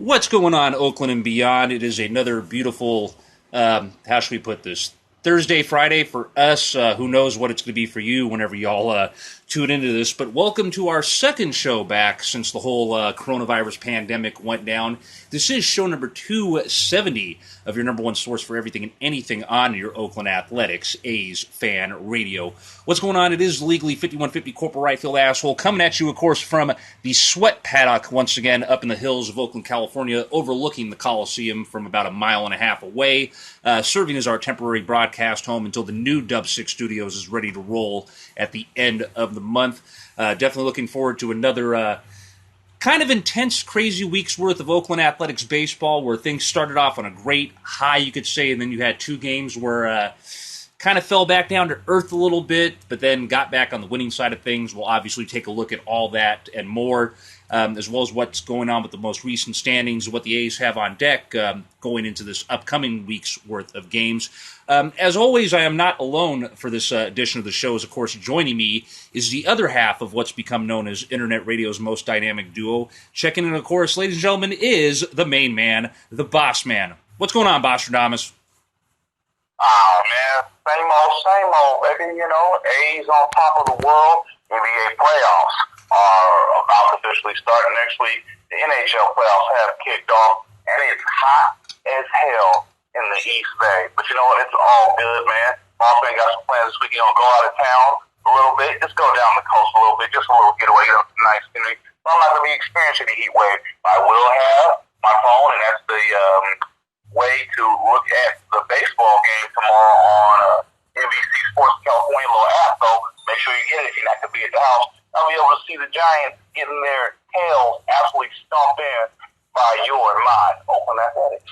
What's going on, Oakland and beyond? It is another beautiful, how should we put this? Thursday, Friday for us. Who knows what it's going to be for you whenever y'all tune into this. But welcome to our second show back since the whole coronavirus pandemic went down. This is show number 270 of your number one source for everything and anything on your Oakland Athletics, A's Fan Radio. What's going on? It is legally 5150 Corporal Right Field Asshole coming at you, of course, from the Sweat Paddock once again up in the hills of Oakland, California, overlooking the Coliseum from about a mile and a half away, serving as our temporary broadcast home until the new Dub 6 Studios is ready to roll at the end of the month. Definitely looking forward to another kind of intense, crazy week's worth of Oakland Athletics baseball where things started off on a great high, you could say, and then you had two games where kind of fell back down to earth a little bit, but then got back on the winning side of things. We'll obviously take a look at all that and more, as well as what's going on with the most recent standings, what the A's have on deck going into this upcoming week's worth of games. As always, I am not alone for this edition of the show. Of course, joining me is the other half of what's become known as Internet Radio's most dynamic duo. Checking in, of course, ladies and gentlemen, is the main man, the boss man. What's going on, Bostradamus? Oh, man, same old, baby, you know, A's on top of the world. NBA playoffs are about to officially start next week. The NHL playoffs have kicked off, and it's hot as hell in the East Bay. But you know what? It's all good, man. Boston got some plans this week. You know, go out of town a little bit. Just go down the coast a little bit. Just a little getaway. You know, some nice scenery. So I'm not going to be experiencing the heat wave. I will have my phone, and that's the way to look at the baseball game tomorrow on NBC Sports California little app. So make sure you get it if you're not going to be at the house. I'll be able to see the Giants getting their tails absolutely stomped in by your and my Oakland Athletics.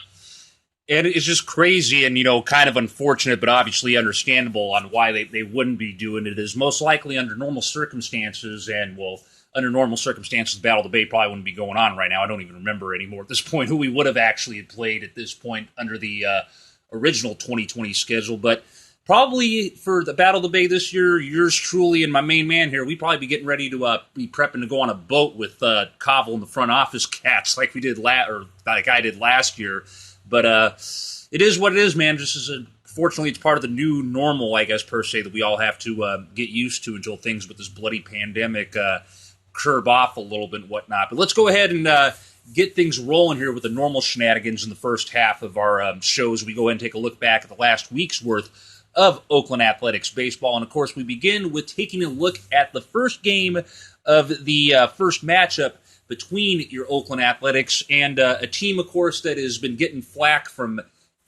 And it's just crazy and, you know, kind of unfortunate, but obviously understandable on why they wouldn't be doing it. It is most likely under normal circumstances, and, well, under normal circumstances, Battle of the Bay probably wouldn't be going on right now. I don't even remember anymore at this point who we would have actually had played at this point under the original 2020 schedule. But probably for the Battle of the Bay this year, yours truly and my main man here, we'd probably be getting ready to be prepping to go on a boat with Covell and the front office cats like we did like I did last year. But it is what it is, man. Just fortunately, it's part of the new normal, I guess, per se, that we all have to get used to until things with this bloody pandemic curb off a little bit and whatnot. But let's go ahead and get things rolling here with the normal shenanigans in the first half of our shows. We go ahead and take a look back at the last week's worth of Oakland Athletics baseball. And, of course, we begin with taking a look at the first game of the first matchup between your Oakland Athletics and a team, of course, that has been getting flack from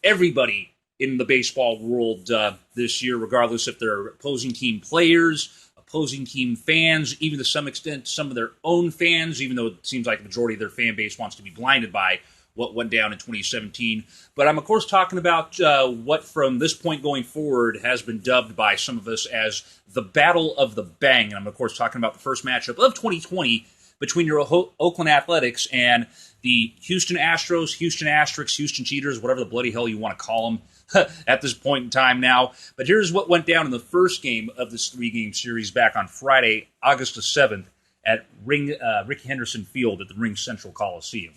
everybody in the baseball world this year, regardless if they're opposing team players, opposing team fans, even to some extent some of their own fans, even though it seems like the majority of their fan base wants to be blinded by what went down in 2017. But I'm, of course, talking about what from this point going forward has been dubbed by some of us as the Battle of the Bang. And I'm, of course, talking about the first matchup of 2020 between your Oakland Athletics and the Houston Astros, Houston Asterisks, Houston Cheaters, whatever the bloody hell you want to call them at this point in time now. But here's what went down in the first game of this three-game series back on Friday, August the 7th at Rickey Henderson Field at the Ring Central Coliseum.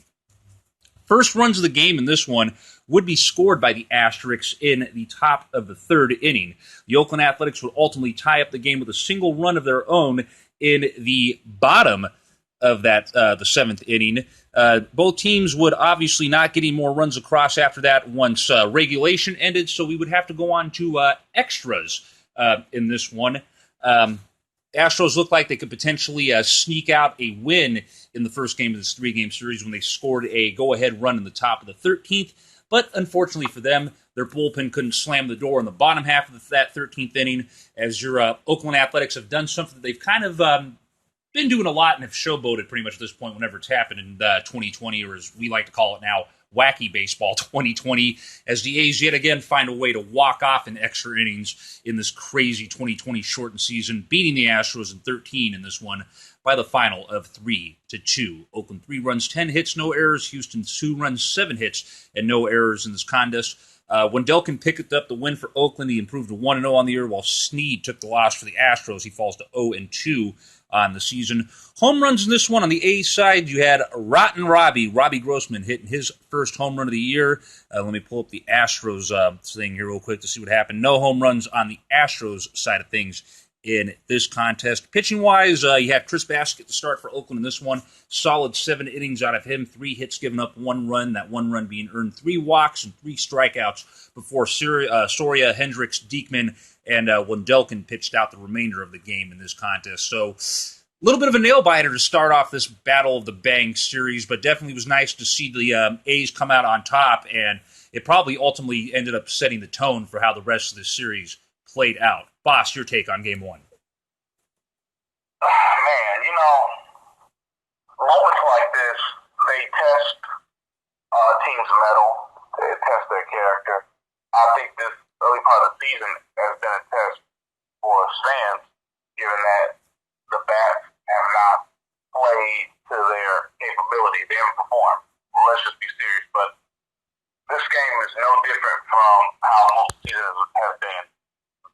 First runs of the game in this one would be scored by the Asterisks in the top of the third inning. The Oakland Athletics would ultimately tie up the game with a single run of their own in the bottom of that the seventh inning. Both teams would obviously not get any more runs across after that once regulation ended, so we would have to go on to extras in this one. Astros looked like they could potentially sneak out a win in the first game of this three-game series when they scored a go-ahead run in the top of the 13th, but unfortunately for them, their bullpen couldn't slam the door in the bottom half of that 13th inning, as your Oakland Athletics have done something that they've kind of been doing a lot and have showboated pretty much at this point whenever it's happened in 2020, or as we like to call it now, wacky baseball 2020, as the A's yet again find a way to walk off in extra innings in this crazy 2020 shortened season, beating the Astros in 13 in this one by the final of 3-2. Oakland 3 runs, 10 hits, no errors. Houston 2 runs, 7 hits, and no errors in this contest. Wendelken picked up the win for Oakland. He improved to 1-0 on the year, while Snead took the loss for the Astros. He falls to 0-2 on the season. Home runs in this one on the A's side, you had Rotten Robbie Grossman, hitting his first home run of the year. Let me pull up the Astros thing here real quick to see what happened. No home runs on the Astros side of things in this contest. Pitching-wise, you had Chris Baskett to start for Oakland in this one. Solid 7 innings out of him, 3 hits given up, 1 run. That 1 run being earned, 3 walks and 3 strikeouts before Soria, Hendricks, Diekman, and Wendelken pitched out the remainder of the game in this contest. So a little bit of a nail-biter to start off this Battle of the Bank series, but definitely was nice to see the A's come out on top, and it probably ultimately ended up setting the tone for how the rest of this series played out. Boss, your take on Game 1. Man, moments like this, they test teams' mettle, they test their character. I think this early part of the season has been a test for fans, given that the bats have not played to their capability. They haven't performed. Well, let's just be serious. But this game is no different from how most seasons have been.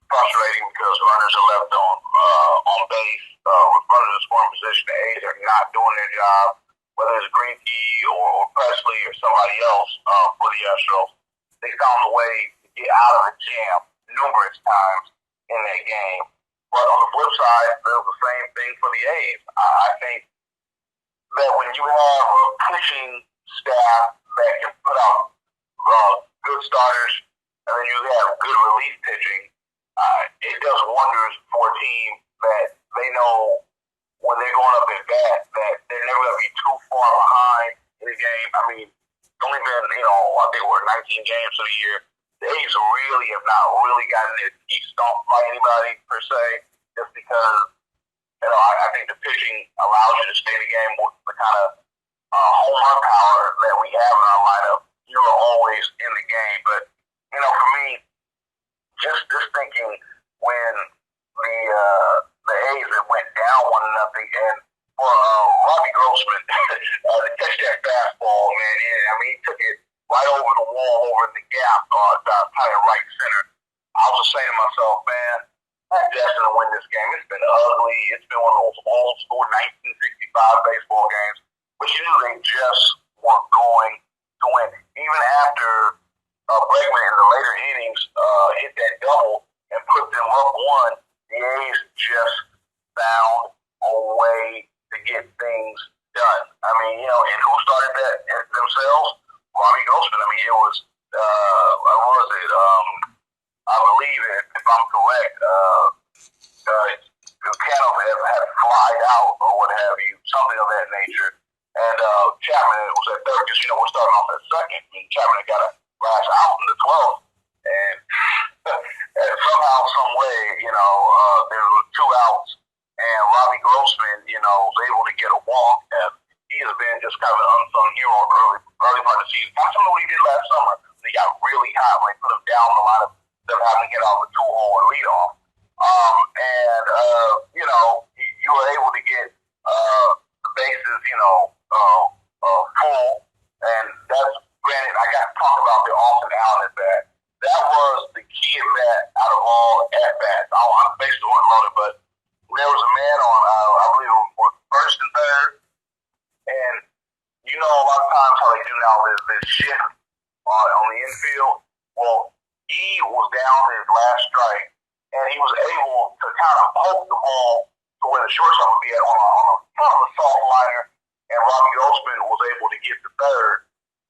Frustrating because runners are left on base with runners in scoring position. The A's are not doing their job, whether it's Greinke or Presley or somebody else for the Astros. They found a way to get out of the jam numerous times in that game. But on the flip side, it was the same thing for the A's. I think that when you have a pitching staff that can put out good starters and then you have good relief pitching, it does wonders for a team that they know when they're going up at bat that they're never going to be too far behind in the game. I mean, it's only been, I think we're 19 games of the year. The A's really have not really gotten their teeth stomped by anybody per se, just because, I think the pitching allows you to stay in the game with the kind of home run power that we have in our lineup. You are always in the game. But, for me, just thinking when the A's went down 1-0, and for Robbie Grossman to catch that fastball, man, he took it right over the wall, over in the gap, kind of right center. I was just saying to myself, man, I'm destined to win this game. It's been ugly. It's been one of those old school 1965 baseball games, but you knew they just were going to win. Even after Bregman in the later innings hit that double and put them up 1, the A's just found a way to get things done. I mean, and who started that themselves? Robbie Grossman. I mean, it was, what was it? I believe, if I'm correct, Cano had flied out or what have you, something of that nature. And Chapman was at third because, we're starting off at second. And Chapman had got a last out in the 12th. And somehow, some way, there were 2 outs. And Robbie Grossman, was able to get a walk. And he has been just kind of an unsung hero early part of the season. Not something what he did last summer. He got really hot when he put him down a lot of them having to get off the 2-hole or lead off. You were able to get the bases, full. And that's, granted, I got to talk about the Austin Allen at bat. That was the key at bat out of all at bats. The bases weren't loaded, but there was a man on, I believe it was first and third. And a lot of times how they do now is this shift on the infield. Well, he was down to his last strike, and he was able to kind of poke the ball to where the shortstop would be at on a kind of a soft liner, and Robbie Grossman was able to get to third.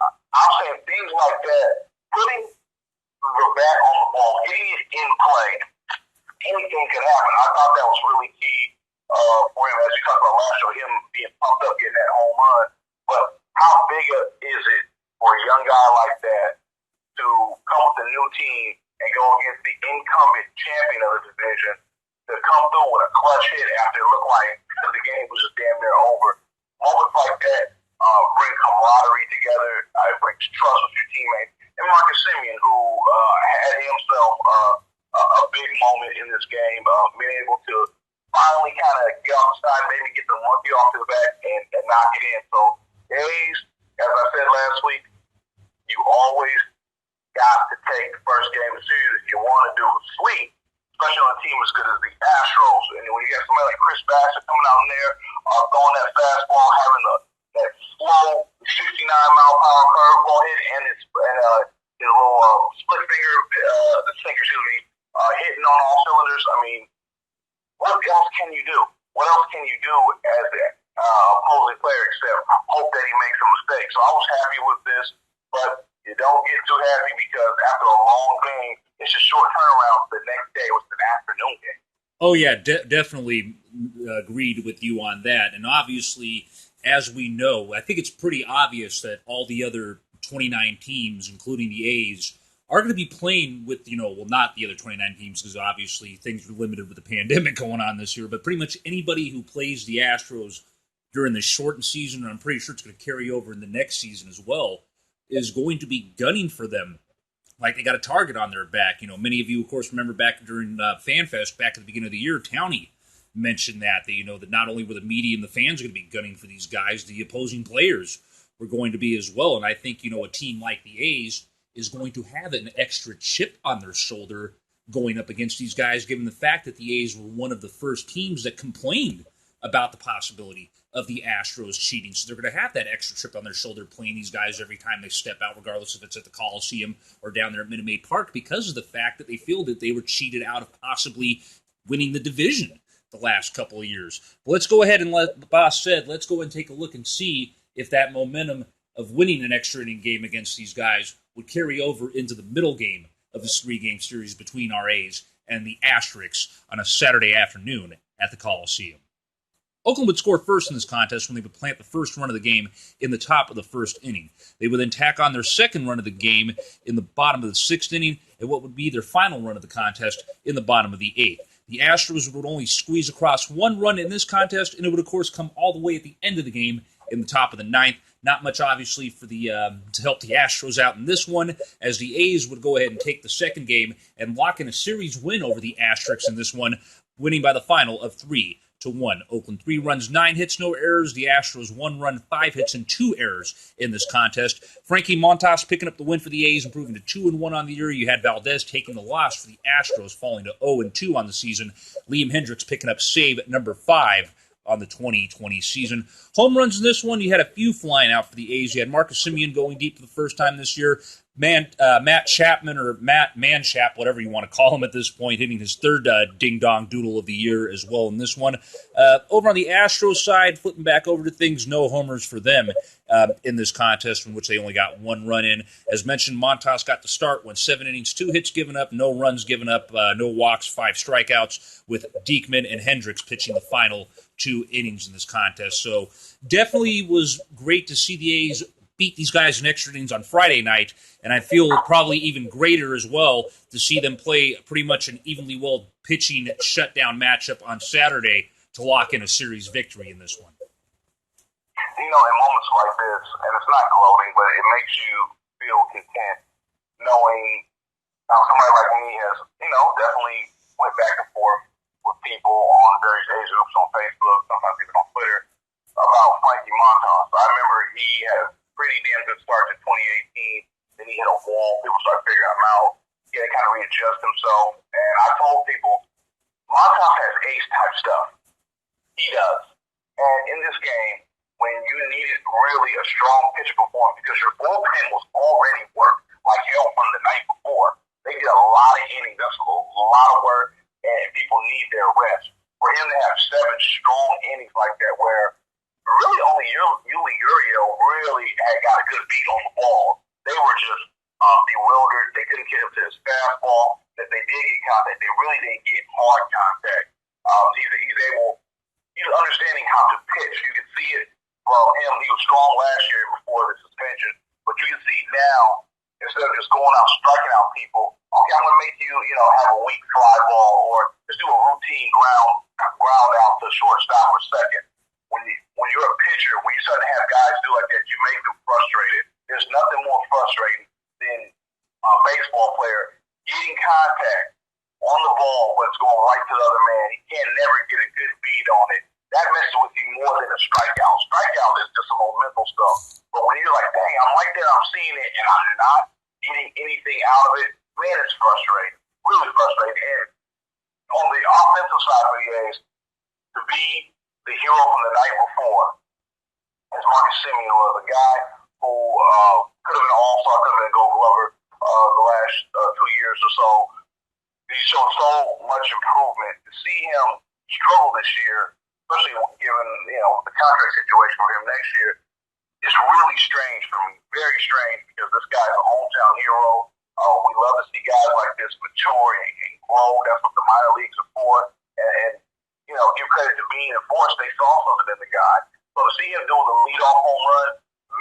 I'm saying things like that, putting the bat on the ball, getting it in play, anything could happen. I thought that was really key for him, as we talked about last show, him being pumped up, getting that home run. But how big is it for a young guy like that to come with a new team and go against the incumbent champion of the division, to come through with a clutch hit after it looked like the game was just damn near over? Moments like that bring camaraderie together. It brings trust with your teammates. And Marcus Simeone, who had himself a big moment in this game, being able to finally kind of get off the side, maybe get the monkey off his back and knock it in. So, A's, as I said last week, you always got to take the first game of the series if you want to do a sweep, especially on a team as good as the Astros. And when you got somebody like Chris Bassett coming out in there, throwing that fastball, having that slow 69-mile-per-hour curveball hit, and his little split finger, hitting on all cylinders. I mean, what else can you do? What else can you do as an opposing player except hope that he makes a mistake? So I was happy with this, but you don't get too happy because after a long game, it's a short turnaround. The next day was an afternoon game. Oh, yeah, definitely agreed with you on that. And obviously, as we know, I think it's pretty obvious that all the other 29 teams, including the A's, are going to be playing with, not the other 29 teams because obviously things are limited with the pandemic going on this year, but pretty much anybody who plays the Astros during the shortened season, and I'm pretty sure it's going to carry over in the next season as well, is going to be gunning for them like they got a target on their back. Many of you, of course, remember back during FanFest, back at the beginning of the year, Townie mentioned that that not only were the media and the fans going to be gunning for these guys, the opposing players were going to be as well. And I think, a team like the A's is going to have an extra chip on their shoulder going up against these guys, given the fact that the A's were one of the first teams that complained about the possibility of the Astros cheating. So they're going to have that extra chip on their shoulder playing these guys every time they step out, regardless if it's at the Coliseum or down there at Minute Maid Park, because of the fact that they feel that they were cheated out of possibly winning the division the last couple of years. But let's go ahead and, let Boss said, let's go and take a look and see if that momentum of winning an extra inning game against these guys would carry over into the middle game of this three-game series between our A's and the Asterix on a Saturday afternoon at the Coliseum. Oakland would score first in this contest when they would plant the first run of the game in the top of the first inning. They would then tack on their second run of the game in the bottom of the sixth inning and what would be their final run of the contest in the bottom of the eighth. The Astros would only squeeze across one run in this contest, and it would, of course, come all the way at the end of the game in the top of the ninth. Not much, obviously, for the to help the Astros out in this one, as the A's would go ahead and take the second game and lock in a series win over the Asterix in this one, winning by the final of 3-1. Oakland 3 runs, 9 hits, no errors. The Astros 1 run, 5 hits, and 2 errors in this contest. Frankie Montas picking up the win for the A's, improving to 2-1 on the year. You had Valdez taking the loss for the Astros, falling to 0-2 on the season. Liam Hendricks picking up save number 5 on the 2020 season. Home runs in this one, you had a few flying out for the A's. You had Marcus Simeone going deep for the first time this year. Matt Chapman, or Matt Manchap, whatever you want to call him at this point, hitting his third ding-dong doodle of the year as well in this one. Over on the Astros side, flipping back over to things, no homers for them in this contest, in which they only got 1 run in. As mentioned, Montas got the start, went 7 innings, 2 hits given up, no runs given up, no walks, 5 strikeouts, with Diekman and Hendricks pitching the final 2 innings in this contest. So definitely was great to see the A's beat these guys in extra innings on Friday night, and I feel probably even greater as well to see them play pretty much an evenly well pitching shutdown matchup on Saturday to lock in a series victory in this one. In moments like this, and it's not gloating, but it makes you feel content knowing how somebody like me has, definitely went back and forth with people on various age groups on Facebook, sometimes even on Twitter, about Frankie Montas. I remember he had a pretty damn good start to 2018. Then he hit a wall. People started figuring him out. He had to kind of readjust himself. And I told people, Montas has ace-type stuff. He does. And in this game, when you needed really a strong pitcher performance because your bullpen was already worked like hell from the night before, they did a lot of innings. That's a lot of work, and people need their rest. For him to have 7 strong innings like that where really only Yuli Uriel really had got a good beat on the ball. They were just bewildered. They couldn't get him to his fastball. If they did get contact, they really didn't get hard contact. He's understanding how to pitch. You can see it from him. He was strong last year before the suspension, but you can see now, instead of just going out striking out people, okay, I'm going to make you, have a weak fly ball or just do a routine ground out to shortstop or second. When you're a pitcher, when you start to have guys do like that, you make them frustrated. There's nothing more frustrating than a baseball player getting contact on the ball, but it's going right to the other man. He can't never get a good beat on it. That messes with you more than a strikeout. Strikeout is just some mental stuff. But when you're like, dang, I'm like that, I'm seeing it, and I'm not getting anything out of it, see the hero from the night before, as Marcus Simeone was, a guy who could have been an all-star, could have been a gold glover the last 2 years or so. He showed so much improvement. To see him struggle this year, especially given the contract situation for him next year, is really strange for me. Very strange, because this guy is a hometown hero. We love to see guys like this mature and grow. That's what the minor leagues are for. And give credit to Bean and Forrest. They saw something in the guy. So to see him do the leadoff home run,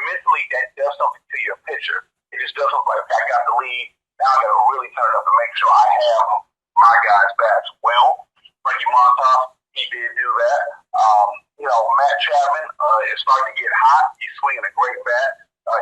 mentally that does something to your pitcher. It just does something like, I got the lead. Now I got to really turn it up and make sure I have my guys' bats well. Frankie Montas, he did do that. Matt Chapman is starting to get hot. He's swinging a great bat.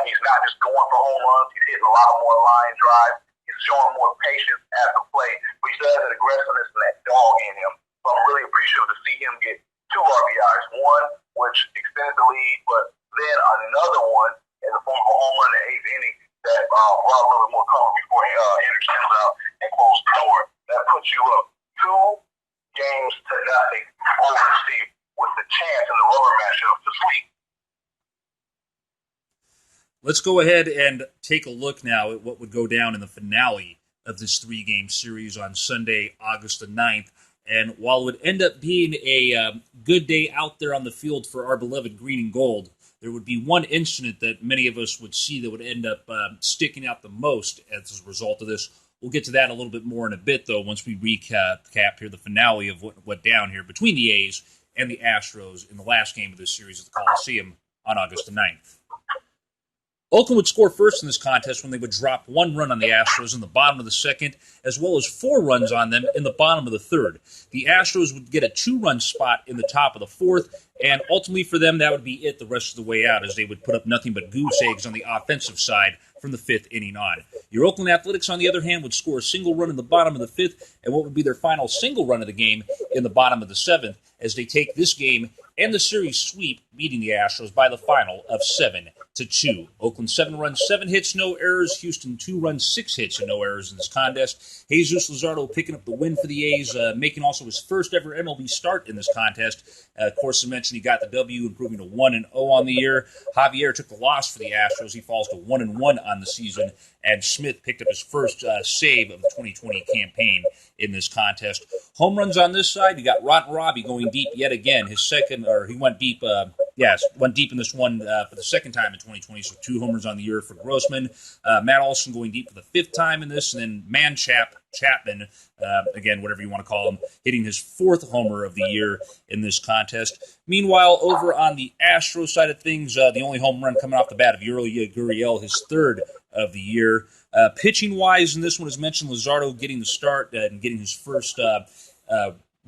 He's not just going for home runs. He's hitting a lot more line drives. He's showing more patience at the plate. But he still has that aggressiveness and that dog in him. So I'm really appreciative to see him get 2 RBIs. One, which extended the lead, but then another one in the form of a home run in the 8th inning that brought a little bit more cover before Henderson comes out and closed the door. That puts you up 2-0 over Steve, with the chance in the rubber matchup to sweep. Let's go ahead and take a look now at what would go down in the finale of this 3-game series on Sunday, August the 9th. And while it would end up being a good day out there on the field for our beloved green and gold, there would be one incident that many of us would see that would end up sticking out the most as a result of this. We'll get to that a little bit more in a bit, though, once we recap here the finale of what went down here between the A's and the Astros in the last game of this series at the Coliseum on August the 9th. Oakland would score first in this contest when they would drop 1 run on the Astros in the bottom of the second, as well as 4 runs on them in the bottom of the third. The Astros would get a 2-run spot in the top of the fourth, and ultimately for them, that would be it the rest of the way out, as they would put up nothing but goose eggs on the offensive side from the 5th inning on. Your Oakland Athletics, on the other hand, would score a single run in the bottom of the 5th, and what would be their final single run of the game in the bottom of the 7th, as they take this game and the series sweep, beating the Astros by the final of 7-2. Oakland 7 runs, 7 hits, no errors. Houston 2 runs, 6 hits, and no errors in this contest. Jesus Luzardo picking up the win for the A's, making also his first ever MLB start in this contest. Of course, I mentioned he got the W, improving to 1-0 on the year. Javier took the loss for the Astros. He falls to 1-1 on the season. And Smith picked up his first save of the 2020 campaign in this contest. Home runs on this side, you got Robbie going deep yet again. His second, or he went deep, went deep in this one for the second time in 2020, so 2 homers on the year for Grossman. Matt Olson going deep for the 5th time in this, and then Chapman, again, whatever you want to call him, hitting his 4th homer of the year in this contest. Meanwhile, over on the Astros side of things, the only home run coming off the bat of Yuri Gurriel, his 3rd of the year. Pitching-wise, in this one, as mentioned, Luzardo getting the start and getting his first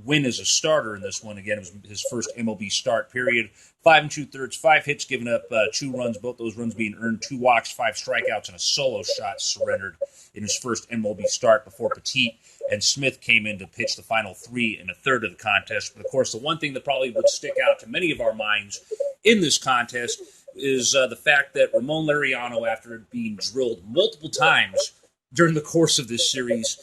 win as a starter in this one. Again, it was his first MLB start, period. 5 2/3, 5 hits, giving up 2 runs, both those runs being earned, 2 walks, 5 strikeouts, and a solo shot surrendered in his first MLB start before Petit and Smith came in to pitch the final 3 1/3 of the contest. But, of course, the one thing that probably would stick out to many of our minds in this contest is the fact that Ramon Laureano, after being drilled multiple times during the course of this series,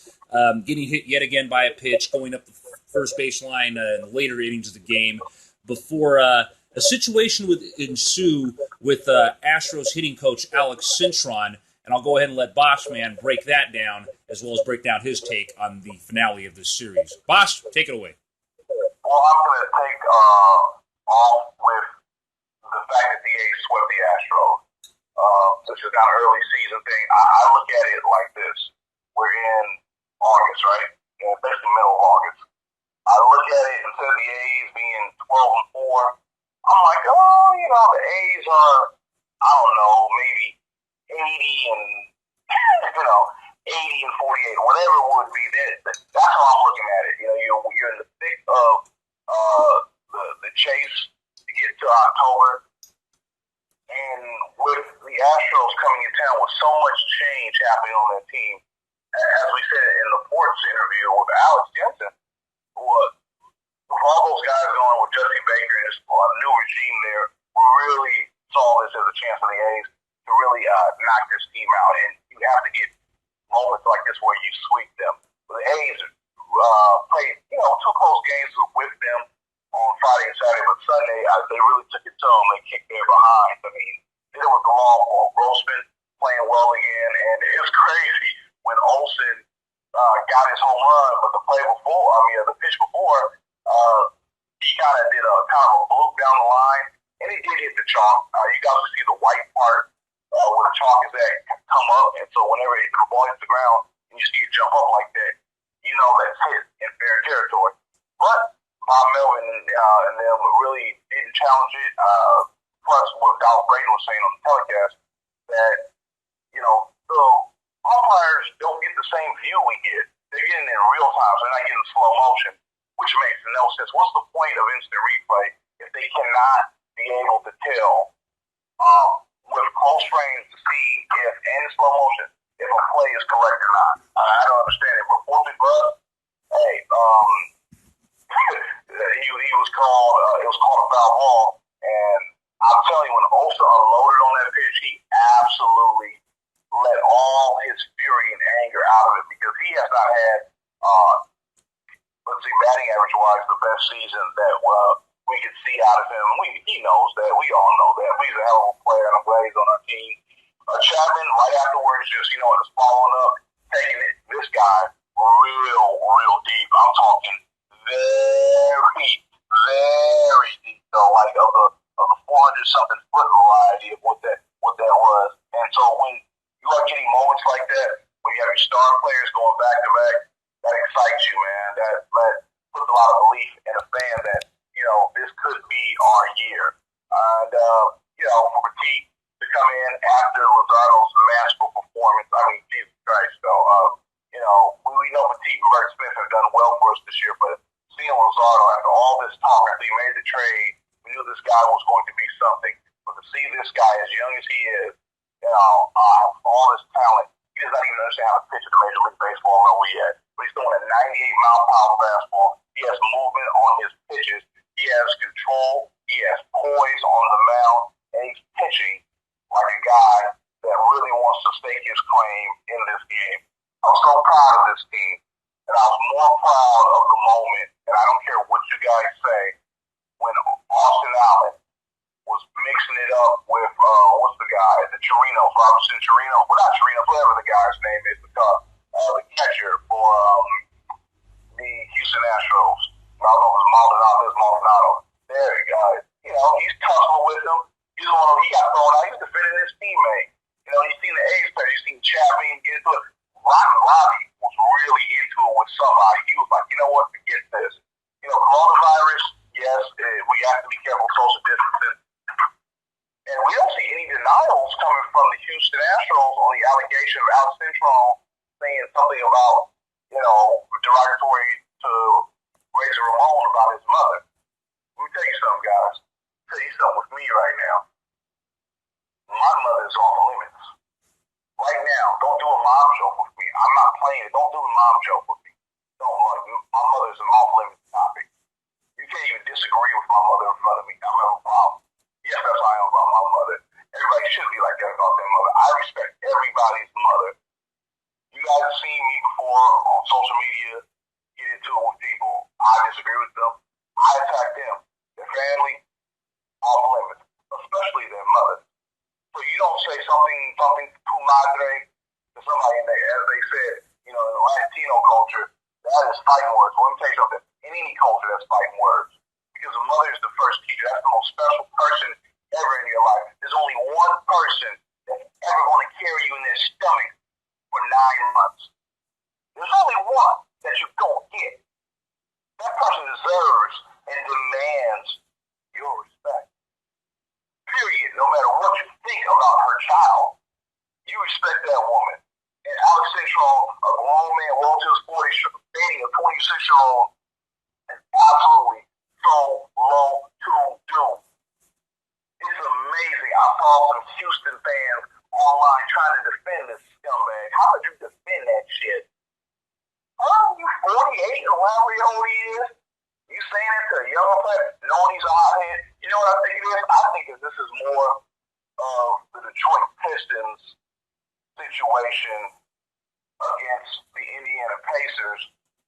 getting hit yet again by a pitch, going up the first baseline in the later innings of the game, before a situation would ensue with Astros hitting coach Alex Cintron, and I'll go ahead and let Bossman break that down, as well as break down his take on the finale of this series. Boss, take it away. Well, I'm going to take off with the fact that the A's swept the Astros. This is not an early season thing. I look at it like this. We're in August, right? Basically middle of August. I look at it, instead of the A's being 12-4, I'm like, the A's are, I don't know, maybe 80 and 48, whatever it would be. That's how I'm looking at it. You're in the thick of the chase to get to October, and with the Astros coming in town with so much change happening on their team, as we said in the Ports interview with Alex Jensen, with all those guys going with Jesse Baker and this new regime there, we really saw this as a chance for the A's to really knock this team out. And you have to get moments like this where you sweep them. But the A's played, 2 close games with them. on Friday and Saturday, but Sunday, they really took it to them. They kicked their behind. I mean, did it with the long ball. Grossman playing well again, and it was crazy when Olsen got his home run, but the pitch before, he kind of did a bloop down the line, and it did hit the chalk. You got to see the white part where the chalk is at come up, and so whenever the ball hits the ground and you see it jump up like that, you know that's hit in fair territory. But Bob Melvin and them really didn't challenge it. Plus, what Dolph Braden was saying on the telecast, that, you know, the umpires don't get the same view we get. They're getting it in real time, so they're not getting slow motion, which makes no sense. What's the point of instant replay if they cannot be able to tell with close frames to see if, and slow motion, if a play is correct or not? I don't understand it. But Forfeit Russ, hey, he was called, it was called a foul ball, and I'm telling you, when Olsen unloaded on that pitch, he absolutely let all his fury and anger out of it, because he has not had, batting average wise, the best season that we could see out of him. He knows that. We all know that. He's a hell of a player, and I'm glad he's on our team. Chapman, right afterwards, just, just following up, taking it, this guy, real deep. I'm talking very, very deep, though, like of the 400-something foot variety of what that was. And so when you are getting moments like that, when you have your star players going back to back, that excites you, man. That puts a lot of belief in a fan that, this could be our year. And, for Petit to come in after Luzardo's masterful performance, I mean, Jesus Christ, though, we know Petit and Bert Smith have done well for us this year, but seeing Luzardo after all this talk, after he made the trade, we knew this guy was going to be something. But to see this guy, as young as he is, all this talent, he does not even understand how to pitch at the Major League Baseball level yet. But he's throwing a 98-mile-per-hour fastball. He has movement on his pitches. He has control. He has poise on the mound. And he's pitching like a guy that really wants to stake his claim in this game. I'm so proud of this team. And I was more proud of the moment, and I don't care what you guys say, when Austin Allen was mixing it up with, what's the guy, Robinson Chirino, well, not Chirino, whatever the guy's name is, the catcher for the Houston Astros. I don't know if it's Maldonado. There you go. He's tussling with him. He got thrown out. He was defending his teammate. You've seen the A's player. You've seen Chapman get into it. Robbie was really into it with somebody. He was like, you know what, forget this. Coronavirus, yes, we have to be careful social distancing. And we don't see any denials coming from the Houston Astros on the allegation of Alex Cintron saying something about, derogatory to Razor Ramon about his mother. Let me tell you something, guys. I'll tell you something with me right now. My mother is off limits. Right now, don't do a mom joke with me. I'm not playing it. Don't do a mom joke with me. My mother is an off limits topic. You can't even disagree with my mother in front of me. I don't have a problem. Yes, that's how I am about my mother. Everybody should be like that about their mother. I respect everybody's mother. You guys have seen me before on social media, get into it with people. I disagree with them. I attack them. Their family, off limits, especially their mother. So you don't say something tu madre to somebody in there, as they said, in the Latino culture, that is fighting words. Well, let me tell you something. In any culture, that's fighting words. Because a mother is the first teacher. That's the most special person ever in your life. There's only one person that's ever going to carry you in their stomach for 9 months. There's only one that you don't get. That person deserves and demands your respect. Period. No matter what you think about her child, you respect that woman. And Alex Cintron, a grown man, well to his 40s, dating a 26-year-old, is absolutely so low to do. It's amazing. I saw some Houston fans online trying to defend this scumbag. How could you defend that shit? You 48 or whatever old he is? You saying that to a younger player, knowing he's a hothead? You know what I think it is? I think this is more of the Detroit Pistons situation against the Indiana Pacers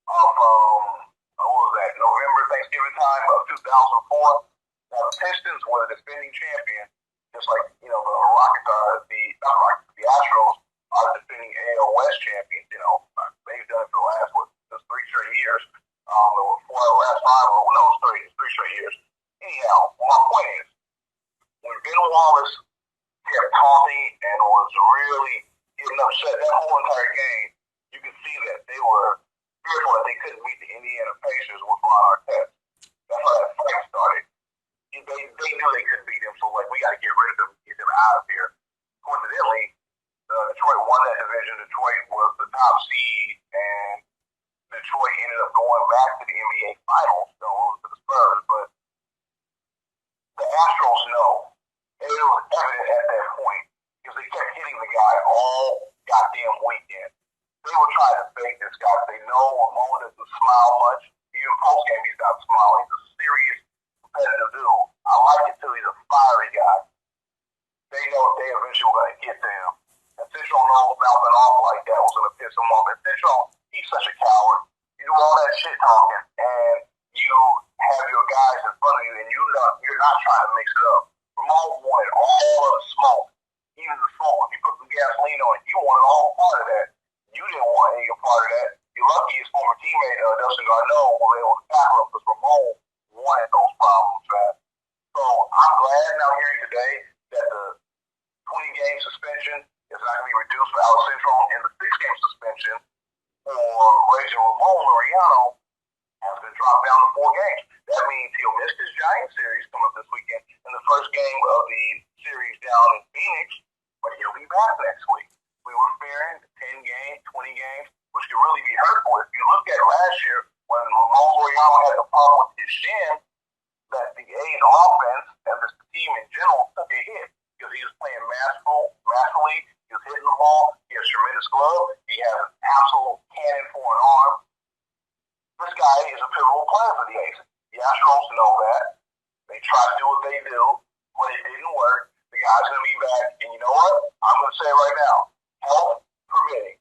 of what was that, November, Thanksgiving time of 2004. Now, the Pistons were the defending champion, just like, the Rockets are, not Rockets, the Astros are the defending AL West champions. They've done it for the last, just 3 straight years. Or 4 out of the last 5, or no, it's 3 straight years. Anyhow, my point is, when Ben Wallace kept taunting and was really getting upset that whole entire game, you could see that they were fearful that they couldn't beat the Indiana Pacers with Ron Artest. That's how that fight started. They knew they couldn't beat him, so we got to get rid of them, get them out of here. Coincidentally, Detroit won that division. Detroit was the top seed, and Detroit ended up going back to the NBA Finals, losing to the Spurs. But the Astros know. It was evident at that point because they kept hitting the guy all goddamn weekend. They were trying to fake this guy. They know Ramon doesn't smile much. Even post-game, he's not smiling. He's a serious, competitive dude. I like it too. He's a fiery guy. They know they eventually were going to get to him. And Central knows mouthing off like that was going to piss him off. And Central, he's such a coward. You do all that shit talking, and you have your guys in front of you, and you're not trying to mix it up. Ramon wanted all of the smoke. Even the smoke, if you put some gasoline on it, you wanted all a part of that. You didn't want any part of that. You're lucky his former teammate, Dustin Garneau, was able to tackle him because Ramon wanted those problems, man. So I'm glad now hearing today that the 20-game suspension is not going to be reduced for Alex Central, and the 6-game suspension for Rajon Ramon Laureano has been dropped down to 4 games. That means he'll miss his Giants series coming up this weekend in the first game of the series down in Phoenix, but he'll be back next week. We were fearing 10 games, 20 games, which could really be hurtful. If you look at last year when Ramon Laureano had the problem with his shin, that the A's offense and the team in general took a hit because he was playing masterfully. He was hitting the ball. He has tremendous glove. He has an absolute cannon for an arm. This guy is a pivotal player for the A's. The Astros know that. They try to do what they do, but it didn't work. The guy's going to be back. And you know what? I'm going to say it right now. Health permitting,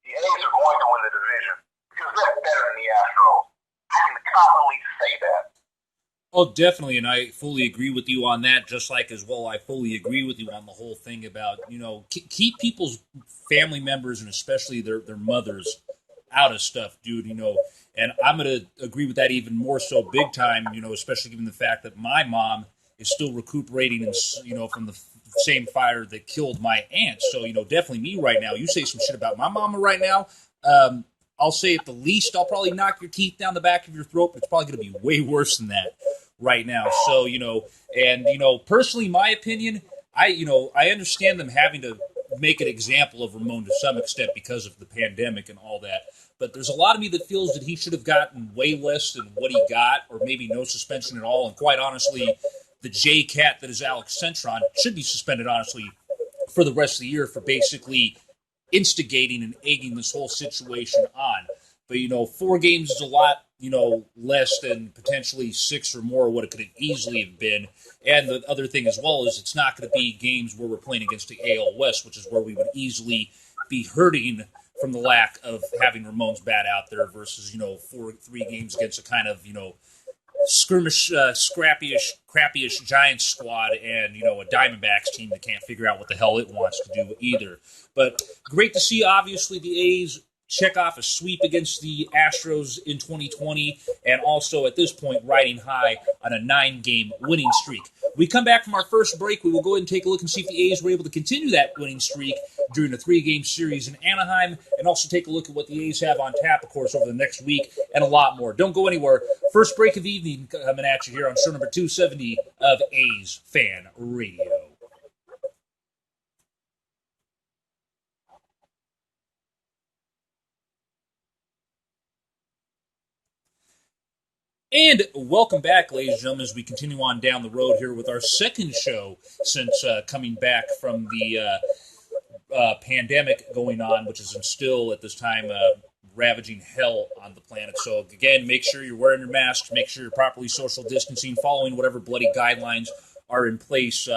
the A's are going to win the division because they're better than the Astros. I can confidently say that. Oh, definitely, and I fully agree with you on that, just like as well I fully agree with you on the whole thing about, keep people's family members and especially their mothers out of stuff, dude, and I'm going to agree with that even more so big time, especially given the fact that my mom is still recuperating and, from the same fire that killed my aunt. So, definitely me right now. You say some shit about my mama right now, I'll say at the least I'll probably knock your teeth down the back of your throat, but it's probably going to be way worse than that right now. So, personally, my opinion, I understand them having to make an example of Ramon to some extent because of the pandemic and all that. But there's a lot of me that feels that he should have gotten way less than what he got, or maybe no suspension at all. And quite honestly, the J-Cat that is Alex Centron should be suspended, honestly, for the rest of the year for basically instigating and egging this whole situation on. But, 4 games is a lot, less than potentially 6 or more what it could have easily have been. And the other thing as well is it's not going to be games where we're playing against the AL West, which is where we would easily be hurting from the lack of having Ramon's bat out there versus, 3 games against a kind of, skirmish, crappyish Giants squad and, a Diamondbacks team that can't figure out what the hell it wants to do either. But great to see, obviously, the A's check off a sweep against the Astros in 2020 and also, at this point, riding high on a 9-game winning streak. We come back from our first break. We will go ahead and take a look and see if the A's were able to continue that winning streak during a 3-game series in Anaheim, and also take a look at what the A's have on tap, of course, over the next week, and a lot more. Don't go anywhere. First break of the evening coming at you here on show number 270 of A's Fan Radio. And welcome back, ladies and gentlemen, as we continue on down the road here with our second show since coming back from the pandemic going on, which is still at this time ravaging hell on the planet. So, again, make sure you're wearing your masks, make sure you're properly social distancing, following whatever bloody guidelines are in place,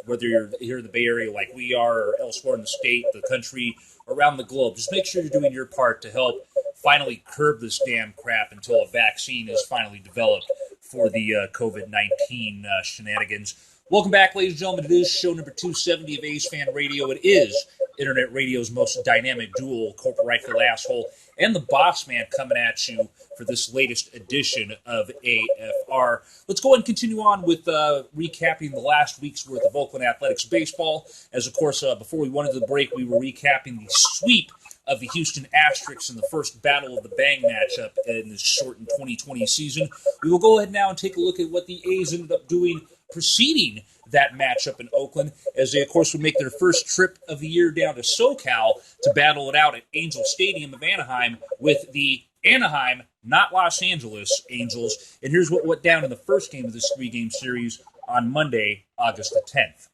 whether you're here in the Bay Area like we are or elsewhere in the state, the country, around the globe. Just make sure you're doing your part to help finally curb this damn crap until a vaccine is finally developed for the COVID-19 shenanigans. Welcome back, ladies and gentlemen. It is show number 270 of A's Fan Radio. It is Internet Radio's most dynamic duo, Corporate Right-Field Asshole and the Boss Man, coming at you for this latest edition of AFR. Let's go ahead and continue on with recapping the last week's worth of Oakland Athletics baseball. As, of course, before we went into the break, we were recapping the sweep of the Houston Asterix in the first Battle of the Bang matchup in this shortened 2020 season. We will go ahead now and take a look at what the A's ended up doing preceding that matchup in Oakland, as they, of course, would make their first trip of the year down to SoCal to battle it out at Angel Stadium of Anaheim with the Anaheim, not Los Angeles, Angels. And here's what went down in the first game of this three-game series on Monday, August the 10th.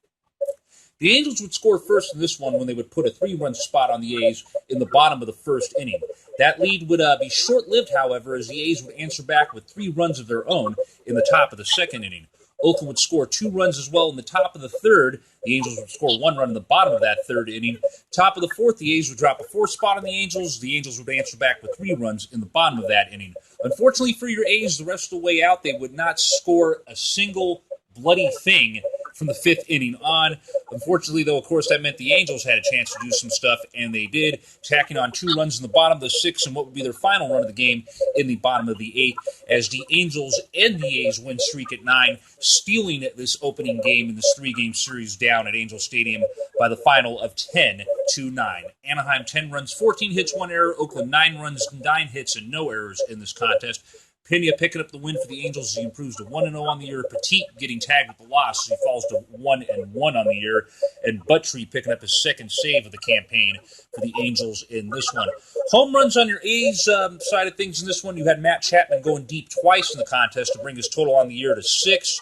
The Angels would score first in this one when they would put a 3-run spot on the A's in the bottom of the first inning. That lead would be short-lived, however, as the A's would answer back with 3 runs of their own in the top of the second inning. Oakland would score 2 runs as well in the top of the third. The Angels would score 1 run in the bottom of that third inning. Top of the fourth, the A's would drop a 4th spot on the Angels. The Angels would answer back with 3 runs in the bottom of that inning. Unfortunately for your A's, the rest of the way out, they would not score a single bloody thing from the 5th inning on. Unfortunately, though, of course, that meant the Angels had a chance to do some stuff, and they did, tacking on 2 runs in the bottom of the 6th and what would be their final run of the game in the bottom of the 8th, as the Angels end the A's win streak at 9, stealing this opening game in this 3-game series down at Angel Stadium by the final of 10-9. Anaheim 10 runs, 14 hits, 1 error. Oakland 9 runs, 9 hits, and no errors in this contest. Pena picking up the win for the Angels as he improves to 1-0 on the year. Petit getting tagged with the loss as he falls to 1-1 on the year. And Buttrey picking up his second save of the campaign for the Angels in this one. Home runs on your A's side of things in this one. You had Matt Chapman going deep twice in the contest to bring his total on the year to 6.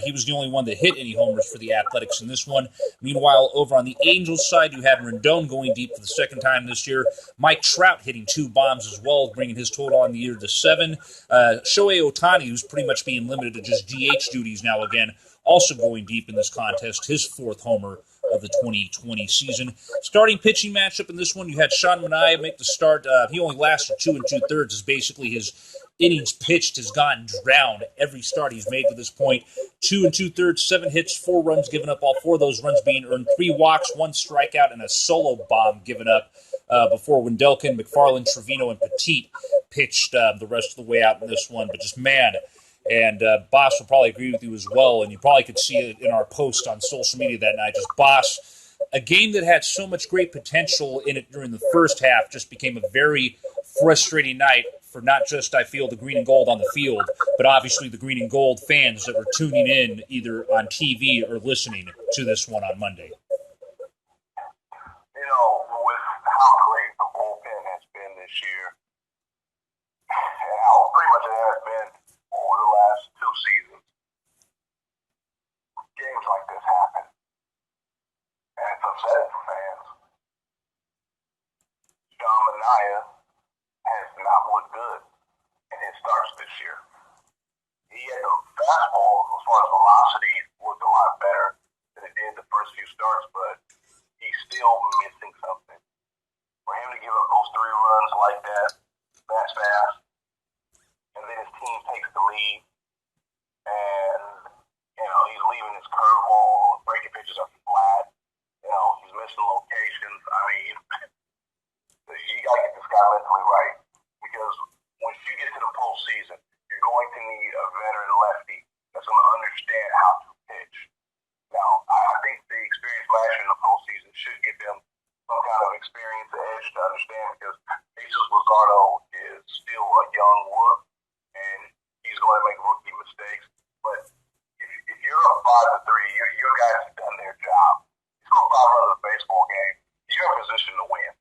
He was the only one that hit any homers for the Athletics in this one. Meanwhile, over on the Angels side, you had Rendon going deep for the second time this year. Mike Trout hitting 2 bombs as well, bringing his total on the year to 7. Shohei Ohtani, who's pretty much being limited to just DH duties now again, also going deep in this contest, his 4th homer of the 2020 season. Starting pitching matchup in this one, you had Sean Manaea make the start. He only lasted 2 2/3, as basically his innings pitched has gotten drowned every start he's made to this point. 2 2/3, 7 hits, 4 runs given up, all 4 of those runs being earned, 3 walks, 1 strikeout, and a solo bomb given up before Wendelken, McFarland, Trevino, and Petit pitched the rest of the way out in this one. But just, man, and Boss will probably agree with you as well, and you probably could see it in our post on social media that night. Just Boss, a game that had so much great potential in it during the first half, just became a very frustrating night for not just, I feel, the green and gold on the field, but obviously the green and gold fans that were tuning in either on TV or listening to this one on Monday. You know, with how great the bullpen has been this year, and how pretty much it has been over the last 2 seasons, games like this happen. And it's upsetting for fans. Sean Manaea has not looked good in his starts this year. He had the fastball, as far as velocity, looked a lot better than it did the first few starts, but he's still missing something. For him to give up those 3 runs like that fast, and then his team takes the lead, and, you know, he's leaving his curveball, breaking pitches are flat, you know, he's missing locations. I mean, you got to get this guy mentally right, because once you get to the postseason, you're going to need a veteran lefty that's going to understand how to pitch. Now, I think the experience last year in the postseason should give them some kind of experience edge to understand, because Jesus Luzardo is still a young rook, and he's going to make rookie mistakes. But if you're up 5-3, your guys have done their job. You score 5 runs in a baseball game, you're in position to win.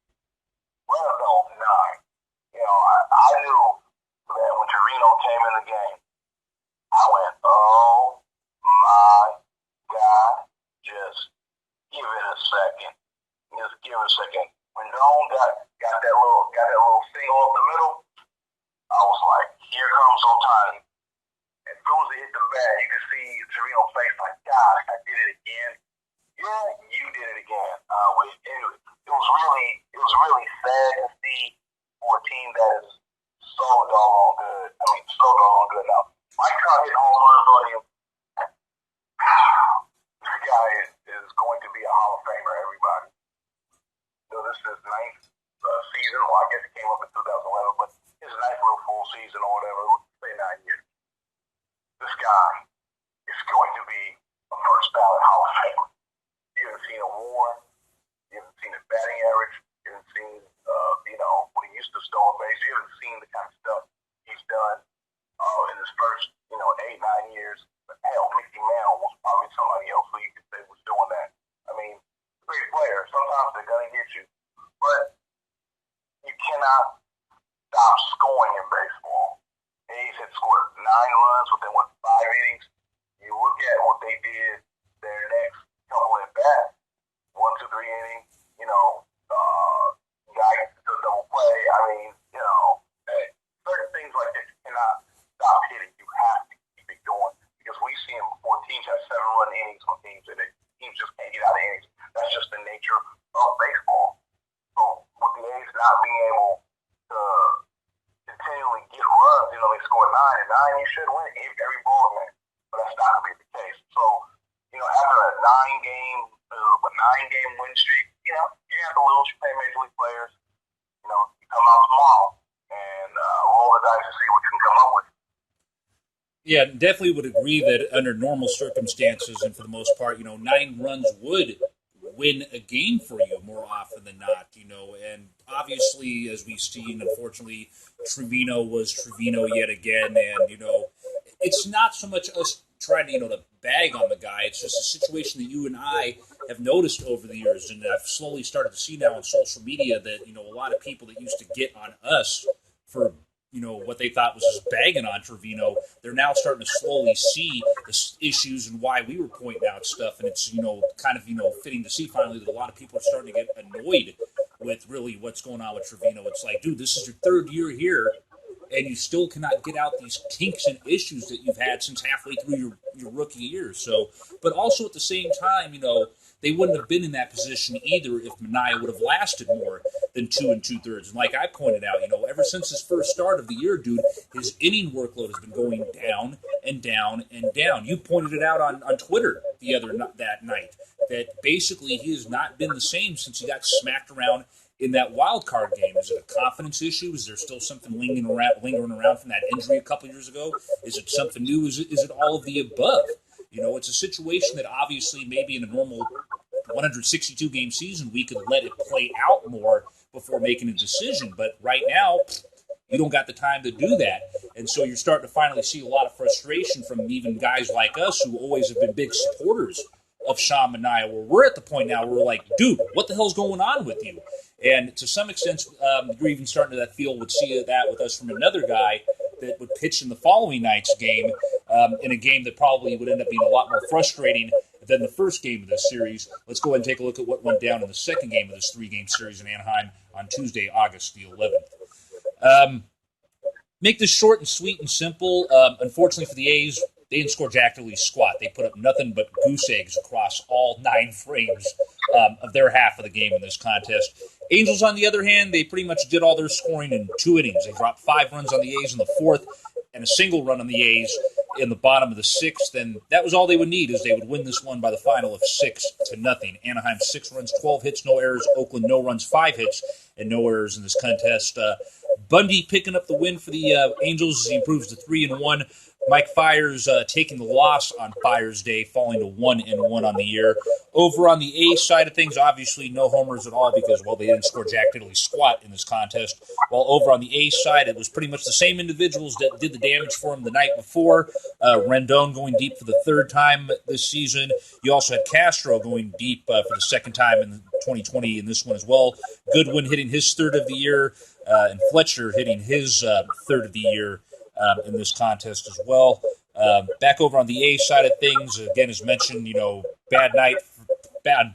Well, no, 9. You know, I knew that when Trevino came in the game, I went, oh my God, just give it a second. Just give it a second. When Don got that little single up the middle, I was like, here comes Ohtani. As soon as he hit the bat, you could see Trevino's face like, gosh, I did it again. Yeah, you did it again. It was really sad to see for a team that is ninth season. Well, I guess he came up in 2011, but his ninth real full season or whatever. Let's say 9 years. This guy is going to be a first ballot Hall of Famer. You haven't seen a WAR. You haven't seen his batting average. You haven't seen, what he used to stolen base. You haven't seen the kind of stuff he's done in his first, 8, 9 years. But hell, Mickey Mantle was probably somebody else who you could say was doing that. I mean, great player. Sometimes they're going to get you. But you cannot stop scoring in baseball. A's had scored 9 runs within, 5 innings. You look at what they did their next couple at bats, 1, 2, 3 innings, guy gets to double play. I mean, certain things like this you cannot stop hitting. You have to keep it going because we've seen before teams have 7-run innings on teams and teams just can't get out of innings. That's just the nature of baseball. So with the A's not being able to continually get runs, they score 9 and 9, you should win every ball game. But that's not going to be the case. So, after a 9-game win streak, you have to lose. You play major league players. You come out tomorrow and roll the dice and see what you can come up with. Yeah, definitely would agree that under normal circumstances and for the most part, 9 runs would win a game for you more often than not, and obviously, as we've seen, unfortunately, Trevino was Trevino yet again, and, it's not so much us trying to, to bag on the guy. It's just a situation that you and I have noticed over the years, and I've slowly started to see now on social media that, a lot of people that used to get on us for, what they thought was just bagging on Trevino, they're now starting to slowly see the issues and why we were pointing out stuff, and it's, kind of, fitting to see finally that a lot of people are starting to get annoyed with really what's going on with Trevino. It's like, dude, this is your 3rd year here, and you still cannot get out these kinks and issues that you've had since halfway through your rookie year. So, but also at the same time, they wouldn't have been in that position either if Manaea would have lasted more than 2 2/3. And like I pointed out, ever since his first start of the year, dude, his inning workload has been going down and down and down. You pointed it out on Twitter that night that basically he has not been the same since he got smacked around in that wild card game. Is it a confidence issue? Is there still something lingering around from that injury a couple years ago? Is it something new? Is it all of the above? It's a situation that obviously maybe in a normal 162-game season we could let it play out more before making a decision. But right now, you don't got the time to do that. And so you're starting to finally see a lot of frustration from even guys like us who always have been big supporters of Sean Manaea, where we're at the point now where we're like, dude, what the hell's going on with you? And to some extent, you're even starting to would see that with us from another guy that would pitch in the following night's game, in a game that probably would end up being a lot more frustrating than the first game of this series. Let's go ahead and take a look at what went down in the second game of this 3-game series in Anaheim on Tuesday, August the 11th. Make this short and sweet and simple. Unfortunately for the A's, they didn't score jack diddly squat. They put up nothing but goose eggs across all 9 frames of their half of the game in this contest. Angels, on the other hand, they pretty much did all their scoring in 2 innings. They dropped 5 runs on the A's in the 4th and a single run on the A's in the bottom of the 6th, and that was all they would need, is they would win this one by the final of 6-0. Anaheim 6 runs, 12 hits, no errors. Oakland no runs, 5 hits, and no errors in this contest. Bundy picking up the win for the Angels as he improves to 3-1. Mike Fiers taking the loss on Fiers Day, falling to 1-1 on the year. Over on the A side of things, obviously no homers at all because, well, they didn't score jack diddly squat in this contest. While over on the A side, it was pretty much the same individuals that did the damage for him the night before. Rendon going deep for the 3rd time this season. You also had Castro going deep for the 2nd time in 2020 in this one as well. Goodwin hitting his 3rd of the year, and Fletcher hitting his 3rd of the year in this contest as well. Back over on the A side of things, again, as mentioned, bad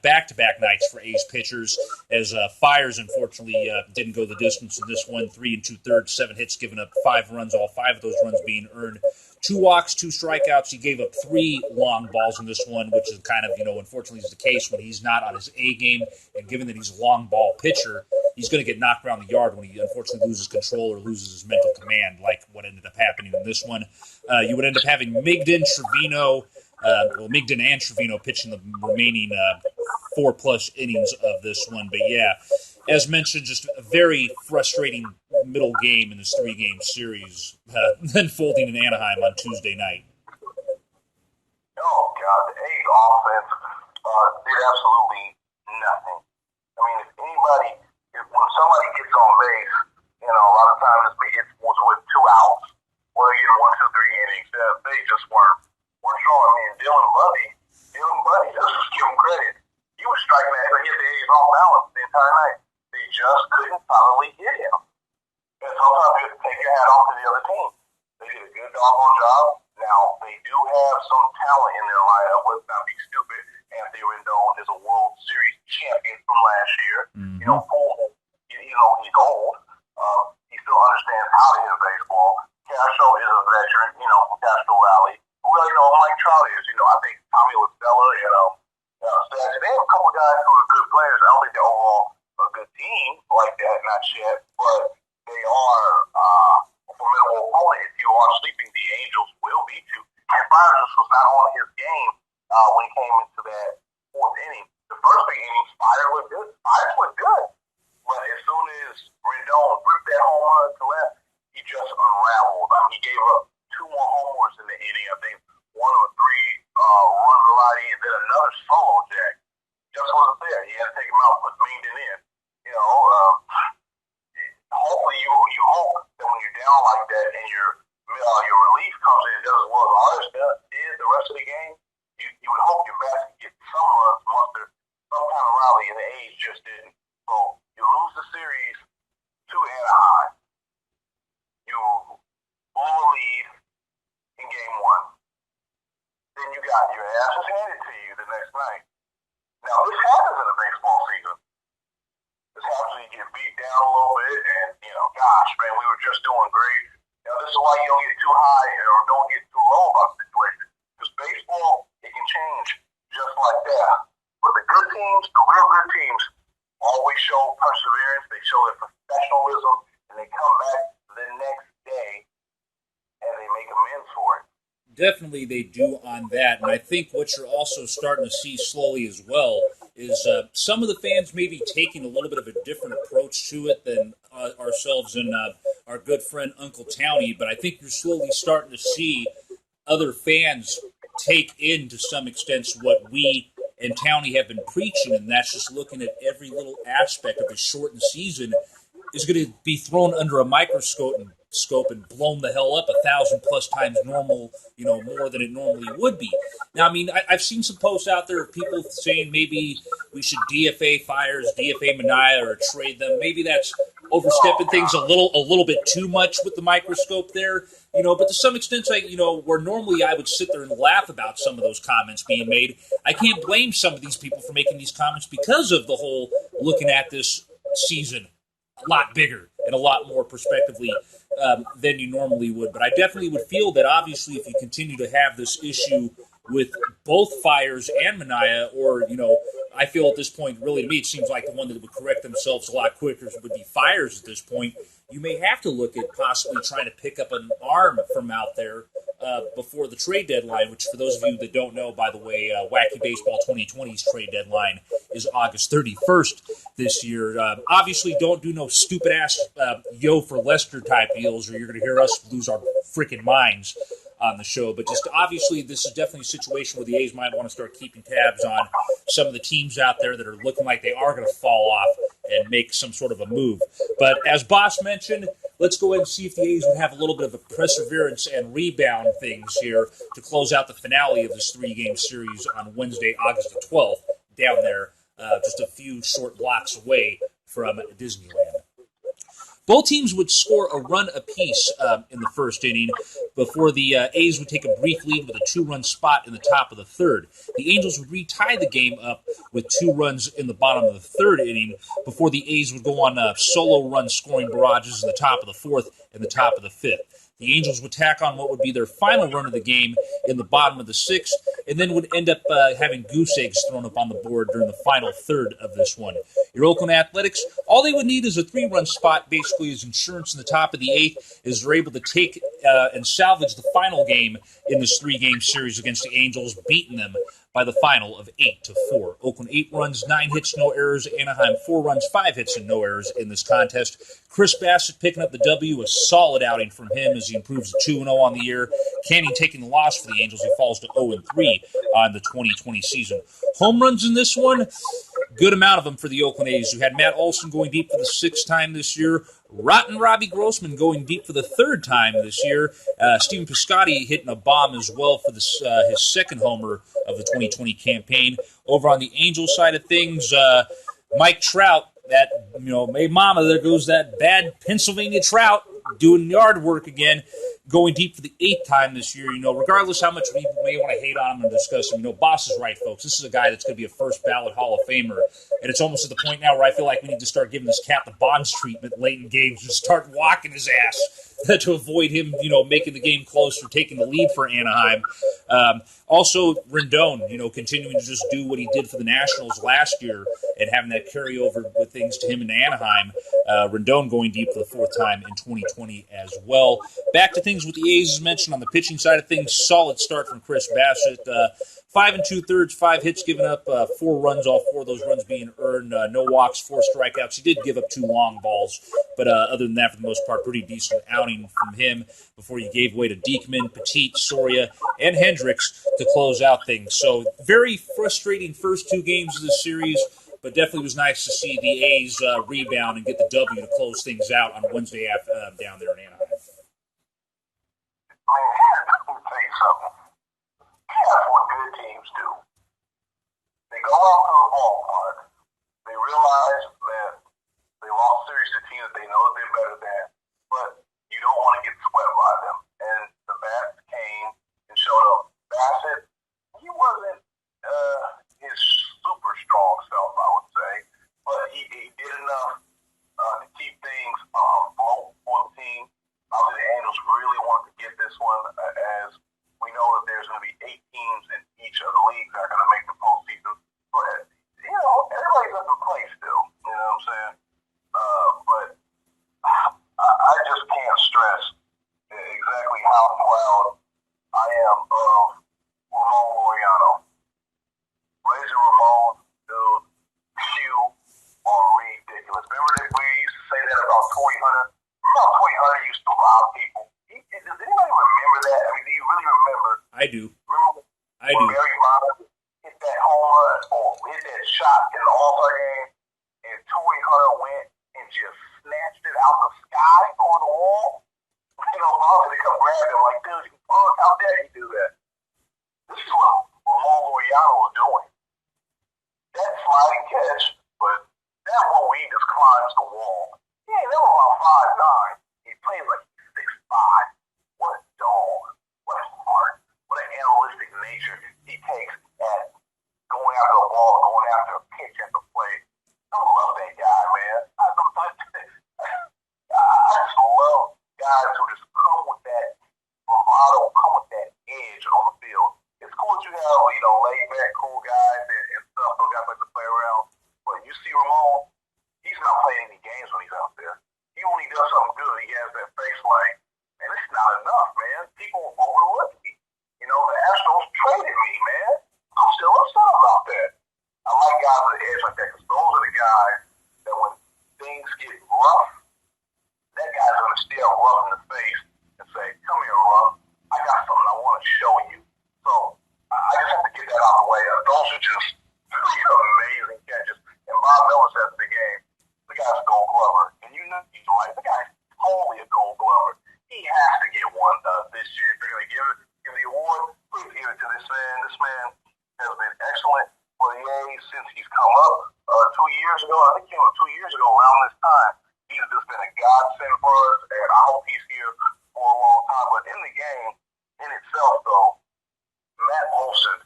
back-to-back nights for A's pitchers, as Fiers, unfortunately, didn't go the distance in this one. 3 2/3, 7 hits, giving up 5 runs, all 5 of those runs being earned. 2 walks, 2 strikeouts. He gave up 3 long balls in this one, which is kind of, unfortunately is the case when he's not on his A game. And given that he's a long ball pitcher, he's going to get knocked around the yard when he unfortunately loses control or loses his mental command, like what ended up happening in this one. You would end up having Migden and Trevino pitching the remaining 4+ innings of this one. But yeah, as mentioned, just a very frustrating middle game in this three-game series unfolding in Anaheim on Tuesday night. Oh, God, the A's offense did absolutely nothing. I mean, when somebody gets on base, a lot of times it was with 2 outs, or they're getting 1, 2, 3 innings. They just weren't showing. I mean, Dylan Buddy, just give him credit. He was striking at him, hit the A's off balance the entire night. They just couldn't probably hit him. And sometimes you have to take your hat off to the other team. They did a good doggone job. Now, they do have some talent in their lineup. Let's not be stupid. Anthony Rendon is a World Series champion from last year. Mm-hmm. He's old. He still understands how to hit a baseball. Castro is a veteran, from Castro Valley. Well, Mike Trout is. I think Tommy LaStella and they have a couple guys who are good players. I don't think they're overall a good team like that, not yet, but they are a formidable opponent. If you are sleeping, the Angels will beat you. And Fiers was not on his game when he came into that 4th inning. The first 3 innings, Fiers looked good. But as soon as Rendon ripped that home run to left, he just unraveled. He gave up 2 more homers in the inning. I think 1 of 3 run variety, and then another solo jack. Just wasn't there. He had to take him out, put Mingden in. Hopefully you hope that when you're down like that and your relief comes in and does as well as others did the rest of the game, you would hope your bats can get some runs, muster some kind of rally, and the A's just didn't. So you lose the series to Anaheim. You blew a lead in game 1. Then you got your asses handed to you the next night. Now, this happens in a baseball season. This happens when you get beat down a little bit, and, gosh, man, we were just doing great. This is why you don't get too high or don't get too low about the situation. Because baseball, it can change just like that. But the good teams, the real good teams, always show perseverance. They show their professionalism, and they come back the next day, and they make amends for it. Definitely they do on that, and I think what you're also starting to see slowly as well is some of the fans maybe taking a little bit of a different approach to it than ourselves and our good friend Uncle Townie, but I think you're slowly starting to see other fans take in to some extent what we and Townie have been preaching, and that's just looking at every little aspect of a shortened season is going to be thrown under a microscope and blown the hell up 1,000+ times normal, more than it normally would be. Now, I mean, I've seen some posts out there of people saying maybe we should DFA Fiers, DFA Manaea, or trade them. Maybe that's overstepping things a little bit too much with the microscope there, but to some extent, where normally I would sit there and laugh about some of those comments being made, I can't blame some of these people for making these comments because of the whole looking at this season a lot bigger and a lot more prospectively than you normally would. But I definitely would feel that obviously if you continue to have this issue with both Fiers and Manaea, or, I feel at this point, really to me, it seems like the one that would correct themselves a lot quicker would be Fiers at this point. You may have to look at possibly trying to pick up an arm from out there before the trade deadline, which for those of you that don't know, by the way, Wacky Baseball 2020's trade deadline is August 31st this year. Obviously, don't do no stupid-ass yo for Lester type deals, or you're going to hear us lose our freaking minds on the show. But just obviously, this is definitely a situation where the A's might want to start keeping tabs on some of the teams out there that are looking like they are going to fall off and make some sort of a move. But as Boss mentioned, let's go ahead and see if the A's would have a little bit of a perseverance and rebound things here to close out the finale of this 3-game series on Wednesday, August the 12th, down there just a few short blocks away from Disneyland. Both teams would score a run apiece in the first inning before the A's would take a brief lead with a 2-run spot in the top of the third. The Angels would retie the game up with 2 runs in the bottom of the third inning before the A's would go on solo run scoring barrages in the top of the fourth and the top of the fifth. The Angels would tack on what would be their final run of the game in the bottom of the sixth, and then would end up having goose eggs thrown up on the board during the final third of this one. Your Oakland Athletics, all they would need is a 3-run spot, basically as insurance in the top of the eighth, as they're able to take and salvaged the final game in this 3-game series against the Angels, beating them by the final of 8-4. Oakland 8 runs, 9 hits, no errors. Anaheim 4 runs, 5 hits, and no errors in this contest. Chris Bassitt picking up the W, a solid outing from him as he improves to 2-0 on the year. Canning taking the loss for the Angels. He falls to 0-3 on the 2020 season. Home runs in this one, good amount of them for the Oakland A's, who had Matt Olson going deep for the 6th time this year. Rotten Robbie Grossman going deep for the 3rd time this year. Stephen Piscotty hitting a bomb as well for this, his 2nd homer of the 2020 campaign. Over on the Angels side of things, Mike Trout, that, hey mama, there goes that bad Pennsylvania Trout doing yard work again, going deep for the 8th time this year. Regardless how much people may want to hate on him and discuss him, Boss is right, folks. This is a guy that's going to be a first ballot Hall of Famer. And it's almost at the point now where I feel like we need to start giving this cat the Bonds treatment late in games and start walking his ass to avoid him, making the game close or taking the lead for Anaheim. Also, Rendon, continuing to just do what he did for the Nationals last year and having that carryover with things to him in Anaheim. Rendon going deep for the 4th time in 2020 as well. Back to things with the A's, as mentioned, on the pitching side of things, solid start from Chris Bassitt. 5 2/3, 5 hits given up, 4 runs, all 4 of those runs being earned, no walks, 4 strikeouts. He did give up 2 long balls, but other than that, for the most part, pretty decent outing from him before he gave way to Diekman, Petit, Soria, and Hendricks to close out things. So very frustrating first 2 games of this series, but definitely was nice to see the A's rebound and get the W to close things out on Wednesday down there in Anaheim. Man, let me tell you something. That's what good teams do. They go out to the ballpark. They realize that they lost series to teams that they know they're better than, but you don't want to get swept by them. And the bats came and showed up. Bassett, he wasn't his super strong self, I would say, but he did enough to keep things afloat for the team. Obviously, the Angels really wanted to get this one, as we know that there's going to be 8 teams in each of the leagues that are going to make the postseason. But, everybody's up in play still. You know what I'm saying? But I just can't stress exactly how proud I am of Ramon Laureano. Razor Ramon, dude, few are ridiculous. Remember that we used to say that about Torrey Hunter? Remember how Torrey Hunter used to rob people? Does anybody remember that? I mean, do you really remember? I do. Remember when Barry Bonds hit that home run or hit that shot in the All-Star game, and Torrey Hunter went and just snatched it out the sky over the wall? Bonds had to come grab him like, dude, how dare you do that? This is what Ramon Laureano was doing. That sliding catch, but that one where he just climbs the wall. He ain't never about 5'9". He plays like 6'5". What a dog. What a heart. What an analytic nature he takes at going after a ball, going after a pitch at the plate. I love that guy, man. I just love guys who just come with that bravado, come with that edge on the field. It's cool that you have, laid back, cool guys and stuff, those guys like to play around. But you see Ramon, he's not playing any games when he's out there. When he does something good, he has that face like, man, it's not enough, man. People overlook me. The Astros traded me, man. I'm still upset about that. I like guys with the edge like that, because those are the guys that when things get rough, that guy's going to stare rough in the face and say, come here, rough. I got something I want to show you. So I just have to get that out of the way. Those are just amazing catches. And Bob Miller said at the game, the guy's a Gold Glover. And he's right. The guy's totally a Gold Glover. He has to get one this year. If they're going to give the award, please give it to this man. This man has been excellent for the A's since he's come up 2 years ago. I think he came up 2 years ago around this time. He's just been a godsend for us, and I hope he's here for a long time. But in the game, in itself, though, Matt Olson,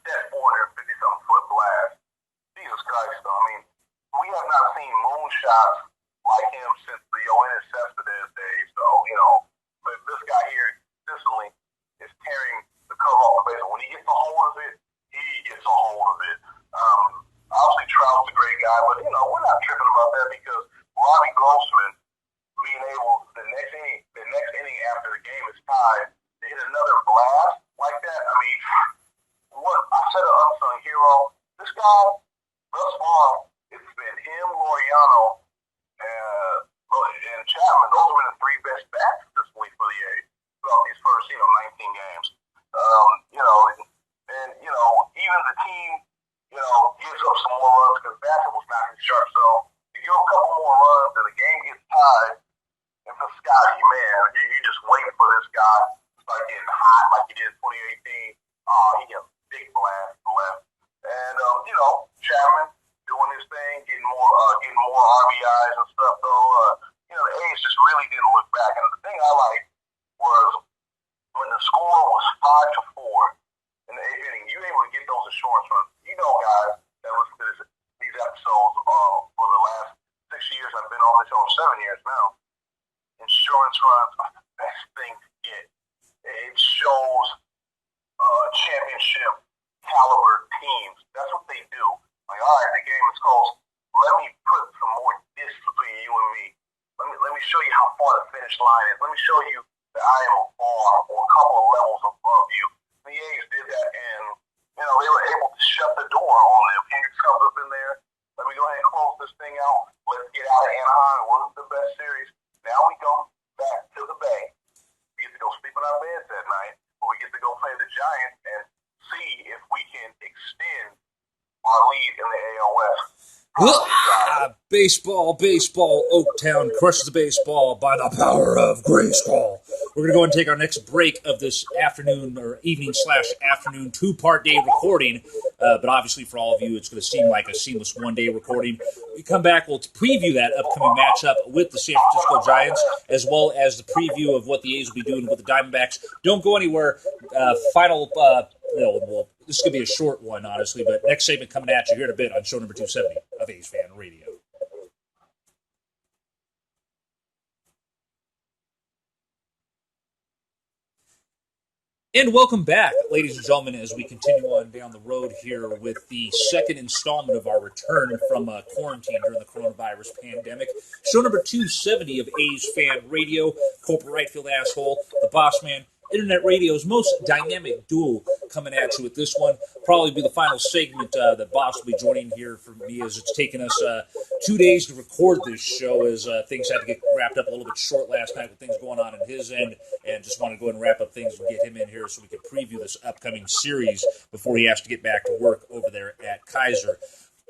that 450-something foot blast, Jesus Christ, though. I mean, we have not seen moonshots like him since the Yoenis Cespedes days. So, but this guy here consistently is tearing the cover off the base. When he gets a hold of it, he gets a hold of it. Obviously, Trout's a great guy, but, we're not tripping about that because Robbie Grossman being able, the next next inning after the game is tied, they hit another blast like that. I mean, what I said an unsung hero. This guy, thus far, it's been him, Laureano, and Chapman. Those have been the three best bats this week for the A's throughout these first, 19 games. Even the team, gives up some more runs because Bassett was knocking sharp. So to give a couple more runs and the game gets tied, and for Scotty, man, you just waiting for this guy to start getting hot like he did in 2018. He got a big blast to left. And, Chapman doing his thing, getting more RBIs and stuff. So, the A's just really didn't look back. And the thing I liked was when the score was 5-4 in the eighth inning, you were able to get those insurance runs. Guys that listen to these episodes for the last 6 years I've been on this show, 7 years now. Insurance runs are the best thing to get. It shows championship caliber teams. That's what they do. Like, all right, the game is close. Let me put some more distance between you and me. Let me show you how far the finish line is. Let me show you that I am a bar or a couple of levels above you. The A's did that, and they were able to shut the door on them. Hendricks comes up in there. Let me go ahead and close this thing out. Let's get out of Anaheim. It wasn't the best series. Now we go back to the Bay. We get to go sleep in our beds that night, but we get to go play the Giants and see if we can extend our lead in the AL West. Baseball, Oaktown crushes the baseball by the power of Grayskull. We're going to go and take our next break of this afternoon or evening/afternoon 2-part day recording. But obviously for all of you, it's going to seem like a seamless one-day recording. We come back, we'll preview that upcoming matchup with the San Francisco Giants, as well as the preview of what the A's will be doing with the Diamondbacks. Don't go anywhere. This is going to be a short one, honestly, but next segment coming at you here in a bit on show number 270 of A's Fan Radio. And welcome back, ladies and gentlemen, as we continue on down the road here with the second installment of our return from quarantine during the coronavirus pandemic. Show number 270 of A's Fan Radio, Corporate Rightfield Asshole, the Boss Man, Internet Radio's most dynamic duo coming at you with this one. Probably be the final segment that Boss will be joining here for me, as it's taken us 2 days to record this show, as things had to get wrapped up a little bit short last night with things going on his end, and just want to go ahead and wrap up things and get him in here so we can preview this upcoming series before he has to get back to work over there at Kaiser.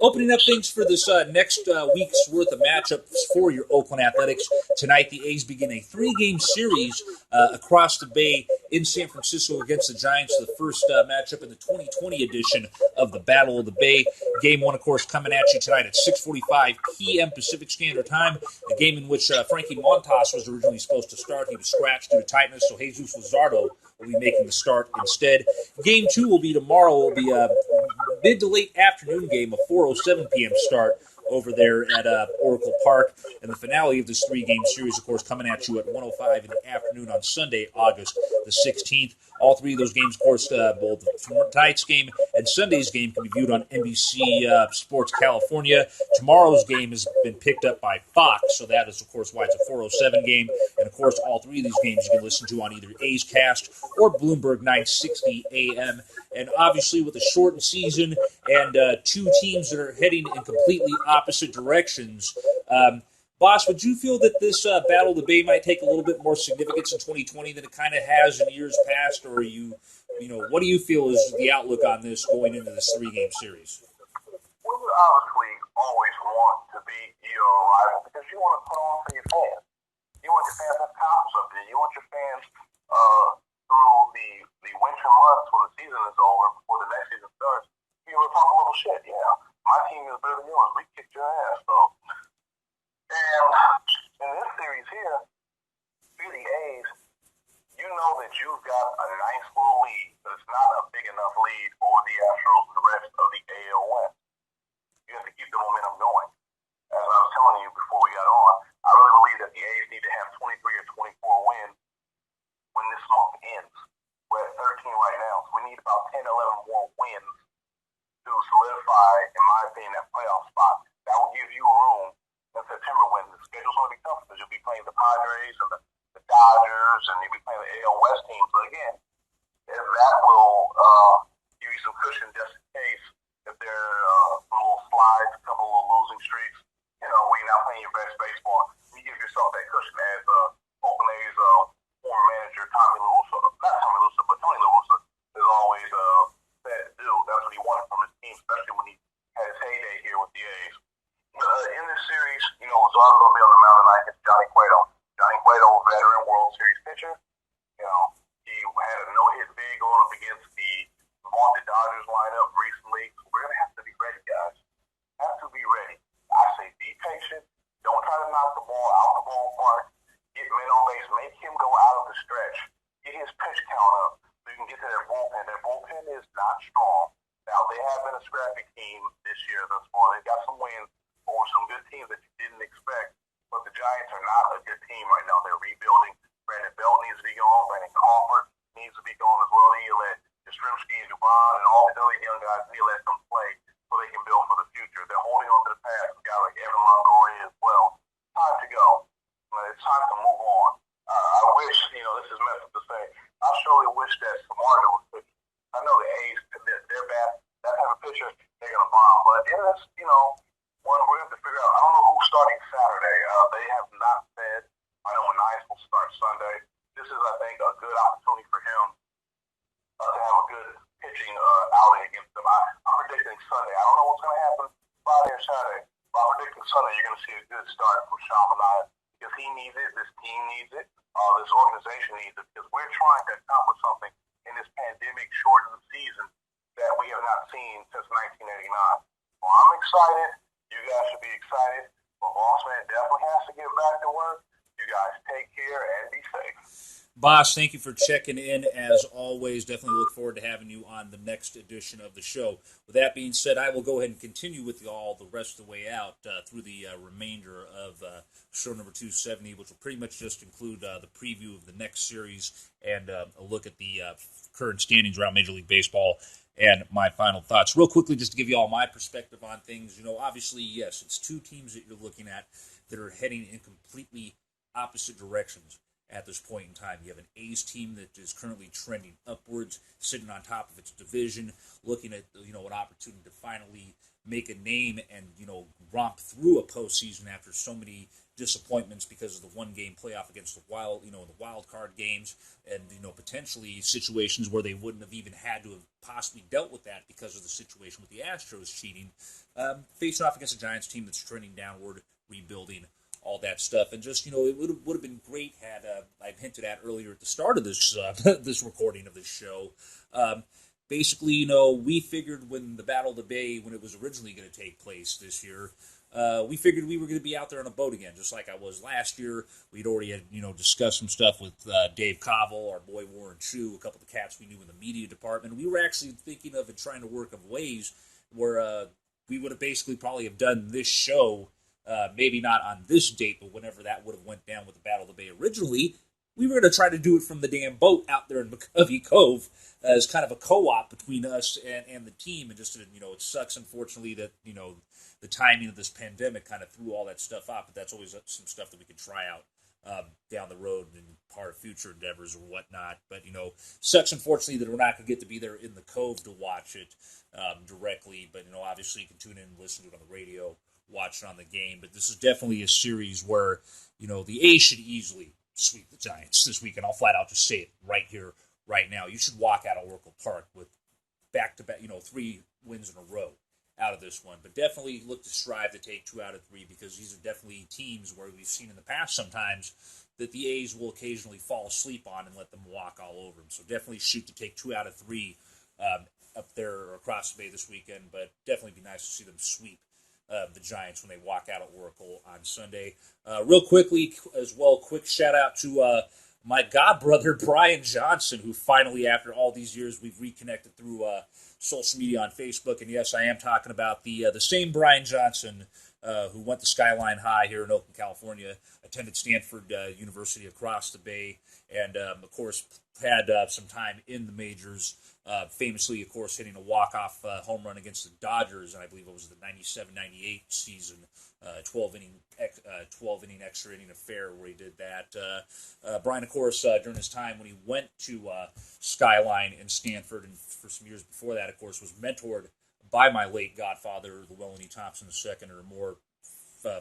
Opening up things for this next week's worth of matchups for your Oakland Athletics. Tonight, the A's begin a 3-game series across the Bay in San Francisco against the Giants, the first matchup in the 2020 edition of the Battle of the Bay. Game 1, of course, coming at you tonight at 6:45 p.m. Pacific Standard Time, a game in which Frankie Montas was originally supposed to start. He was scratched due to tightness, so Jesus Luzardo will be making the start instead. Game 2 will be tomorrow. It will be a mid to late afternoon game, a 4:07 p.m. start over there at Oracle Park. And the finale of this 3-game series, of course, coming at you at 1:05 in the afternoon on Sunday, August the 16th. All three of those games, of course, both tonight's game and Sunday's game can be viewed on NBC Sports California. Tomorrow's game has been picked up by Fox, so that is, of course, why it's a 4:07 game. And, of course, all three of these games you can listen to on either A's Cast or Bloomberg 960 AM. And obviously with a shortened season and two teams that are heading in completely opposite directions, Boss, would you feel that this Battle of the Bay might take a little bit more significance in 2020 than it kind of has in years past? Or what do you feel is the outlook on this going into this 3-game series? We would obviously always want to beat your rival because you want to put on for your fans. You want your fans to have confidence up there. You want your fans through the winter months when the season is over, before the next season starts, you know, talk a little shit. Yeah, my team is better than yours. We kicked your ass, so. And in this series here, for the A's, you know that you've got a nice little lead, but it's not a big enough lead over the Astros and the rest of the AL West. You have to keep the momentum going. As I was telling you before we got on, I really believe that the A's need to have 23 or 24 wins when this month ends. We're at 13 right now, so we need about 10, 11 more wins to solidify, in my opinion, that playoff spot. That will give you room in September when the schedule's going to be tough because you'll be playing the Padres and the Dodgers Dodgers, and you'll be playing the AL West teams. But again, if that will give you some cushion just in case if there are some little slides, a couple of little losing streaks, where you're not playing your best baseball. You give yourself that cushion as Oakland A's former manager Tommy La Russa, not Tommy La Russa, but Tony La Russa is always said to do. That's what he wanted from his team, especially when he had his heyday here with the A's. In this series, Lazar's going to be on the mound tonight against Johnny Cueto. Johnny Cueto, veteran World Series pitcher. He had a no-hit bid going up against the vaunted Dodgers lineup recently. So we're going to have to be ready, guys. Have to be ready. I say be patient. Don't try to knock the ball out the ballpark. Get men on base. Make him go out of the stretch. Get his pitch count up so you can get to their bullpen. Their bullpen is not strong. Now, they have been a scrappy team this year thus far. They've got some wins over some good teams that you didn't expect. But the Giants are not a good team right now. They're rebuilding. Brandon Belt needs to be gone. Brandon Crawford needs to be gone as well. They need to let Yastrzemski and Dubon and all these other young guys, need to let them play so they can build for the future. They're holding on to the past. A guy like Evan Longoria as well. Time to go. It's time to move on. I wish, this is messed up to say, I surely wish that Samardzija was pitching. I know the A's, they're bad. That type of pitcher, they're going to bomb. But in this, one, we're going to have to figure out, I don't know who's starting Saturday. They have not said. I know Manias will start Sunday. This is, I think, a good opportunity for him to have a good pitching outing against them. I'm predicting Sunday. I don't know what's going to happen Friday or Saturday, but I'm predicting Sunday you're going to see a good start from Sean Manaea because he needs it, this team needs it, this organization needs it, because we're trying to accomplish something in this pandemic-shortened season that we have not seen since 1989. Well, I'm excited. You guys should be excited. But Grossman definitely has to get back to work. You guys take care and be safe. Boss, thank you for checking in as always. Definitely look forward to having you on the next edition of the show. With that being said, I will go ahead and continue with y'all the rest of the way out through the remainder of show number 270, which will pretty much just include the preview of the next series and a look at the current standings around Major League Baseball and my final thoughts. Real quickly, just to give you all my perspective on things, obviously, yes, it's two teams that you're looking at that are heading in completely opposite directions at this point in time. You have an A's team that is currently trending upwards, sitting on top of its division, looking at an opportunity to finally make a name and romp through a postseason after so many disappointments because of the one-game playoff against the wild card games, and potentially situations where they wouldn't have even had to have possibly dealt with that because of the situation with the Astros cheating. Facing off against a Giants team that's trending downward, rebuilding, all that stuff, and just it would have been great had I've hinted at earlier at the start of this this recording of this show. Basically, we figured when the Battle of the Bay, when it was originally going to take place this year, we figured we were going to be out there on a boat again, just like I was last year. We'd already had discussed some stuff with Dave Covell, our boy Warren Chu, a couple of the cats we knew in the media department. We were actually thinking of and trying to work of ways where we would have basically probably have done this show. Maybe not on this date, but whenever that would have went down with the Battle of the Bay originally, we were going to try to do it from the damn boat out there in McCovey Cove as kind of a co-op between us and the team. And just, it sucks, unfortunately, that, the timing of this pandemic kind of threw all that stuff out, but that's always some stuff that we could try out down the road in part of future endeavors or whatnot. But, sucks, unfortunately, that we're not going to get to be there in the Cove to watch it directly. But, obviously you can tune in and listen to it on the radio, watch it on the game, but this is definitely a series where, the A's should easily sweep the Giants this weekend. I'll flat out just say it right here, right now. You should walk out of Oracle Park with back-to-back, 3 wins in a row out of this one, but definitely look to strive to take 2 out of 3 because these are definitely teams where we've seen in the past sometimes that the A's will occasionally fall asleep on and let them walk all over them. So definitely shoot to take 2 out of 3 up there or across the bay this weekend, but definitely be nice to see them sweep the Giants when they walk out of Oracle on Sunday. Real quickly as well, quick shout out to my godbrother Brian Johnson, who finally, after all these years, we've reconnected through social media on Facebook. And yes, I am talking about the same Brian Johnson who went to Skyline High here in Oakland, California, attended Stanford University across the bay, and of course had some time in the majors. Famously, of course, hitting a walk-off home run against the Dodgers, and I believe it was the 97-98 season, 12-inning extra inning affair where he did that. Brian, of course, during his time when he went to Skyline in Stanford, and for some years before that, of course, was mentored by my late godfather, Llewellyn E. Thompson II, or more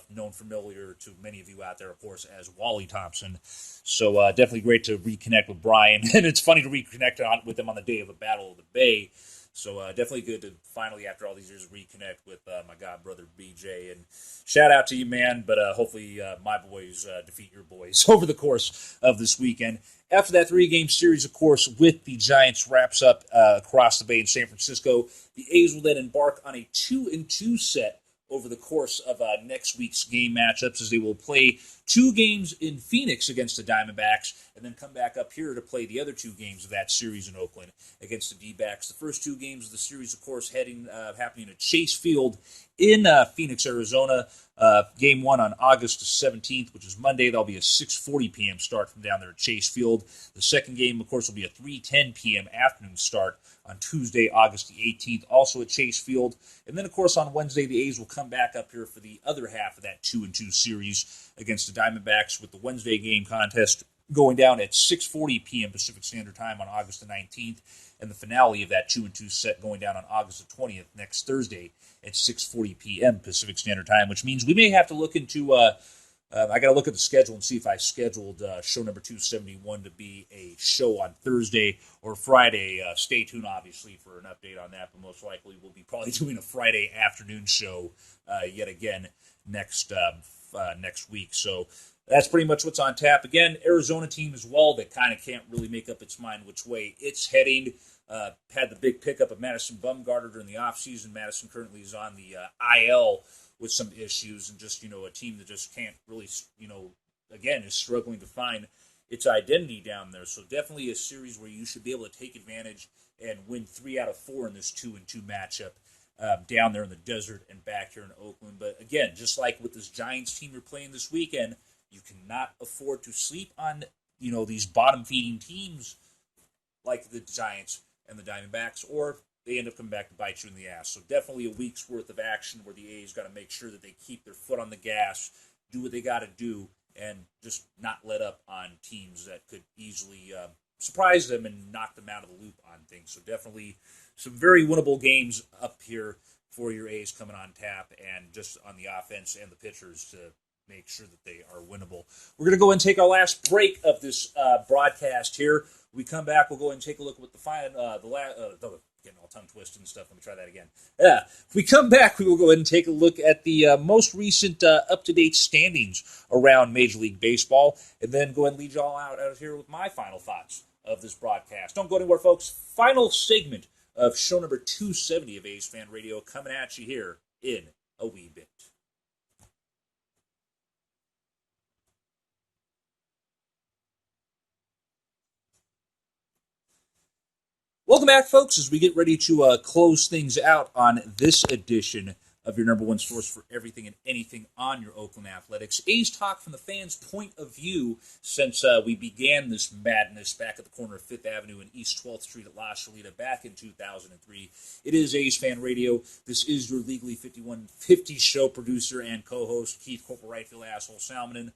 known familiar to many of you out there, of course, as Wally Thompson. So definitely great to reconnect with Brian. And it's funny to reconnect with him on the day of a Battle of the Bay. So definitely good to finally, after all these years, reconnect with my god brother, BJ. And shout out to you, man. But hopefully my boys defeat your boys over the course of this weekend. After that 3-game series, of course, with the Giants wraps up across the bay in San Francisco, the A's will then embark on a 2-2 set over the course of next week's game matchups, as they will play 2 games in Phoenix against the Diamondbacks and then come back up here to play the other 2 games of that series in Oakland against the D-backs. The first 2 games of the series, of course, happening at Chase Field in Phoenix, Arizona. Game 1 on August 17th, which is Monday. That'll be a 6:40 p.m. start from down there at Chase Field. The second game, of course, will be a 3:10 p.m. afternoon start on Tuesday, August the 18th, also at Chase Field. And then, of course, on Wednesday, the A's will come back up here for the other half of that 2-2 series against the Diamondbacks, with the Wednesday game contest going down at 6:40 p.m. Pacific Standard Time on August the 19th, and the finale of that 2-2 set going down on August the 20th, next Thursday at 6:40 p.m. Pacific Standard Time, which means we may have to look into I got to look at the schedule and see if I scheduled show number 271 to be a show on Thursday or Friday. Stay tuned, obviously, for an update on that, but most likely we'll be probably doing a Friday afternoon show yet again next week. So that's pretty much what's on tap. Again, Arizona team as well that kind of can't really make up its mind which way it's heading. Had the big pickup of Madison Bumgarner during the offseason. Madison currently is on the IL with some issues, and just, a team that just can't really, again, is struggling to find its identity down there. So definitely a series where you should be able to take advantage and win 3 out of 4 in this 2-2 matchup down there in the desert and back here in Oakland. But again, just like with this Giants team you're playing this weekend, you cannot afford to sleep on, these bottom-feeding teams like the Giants and the Diamondbacks, or they end up coming back to bite you in the ass. So definitely a week's worth of action where the A's got to make sure that they keep their foot on the gas, do what they got to do, and just not let up on teams that could easily surprise them and knock them out of the loop on things. So definitely some very winnable games up here for your A's coming on tap, and just on the offense and the pitchers to make sure that they are winnable. We're going to go and take our last break of this broadcast here. When we come back, we'll go and take a look at what the final, getting all tongue twisted and stuff. Let me try that again. If we come back, we will go ahead and take a look at the most recent up-to-date standings around Major League Baseball, and then go ahead and lead you all out here with my final thoughts of this broadcast. Don't go anywhere, folks. Final segment of show number 270 of A's Fan Radio coming at you here in a wee bit. Welcome back, folks, as we get ready to close things out on this edition of your number one source for everything and anything on your Oakland Athletics. A's talk from the fans' point of view since we began this madness back at the corner of 5th Avenue and East 12th Street at La Salida back in 2003. It is A's Fan Radio. This is your Legally 5150 show producer and co-host, Keith Corporal Rightfield Asshole Salmonen.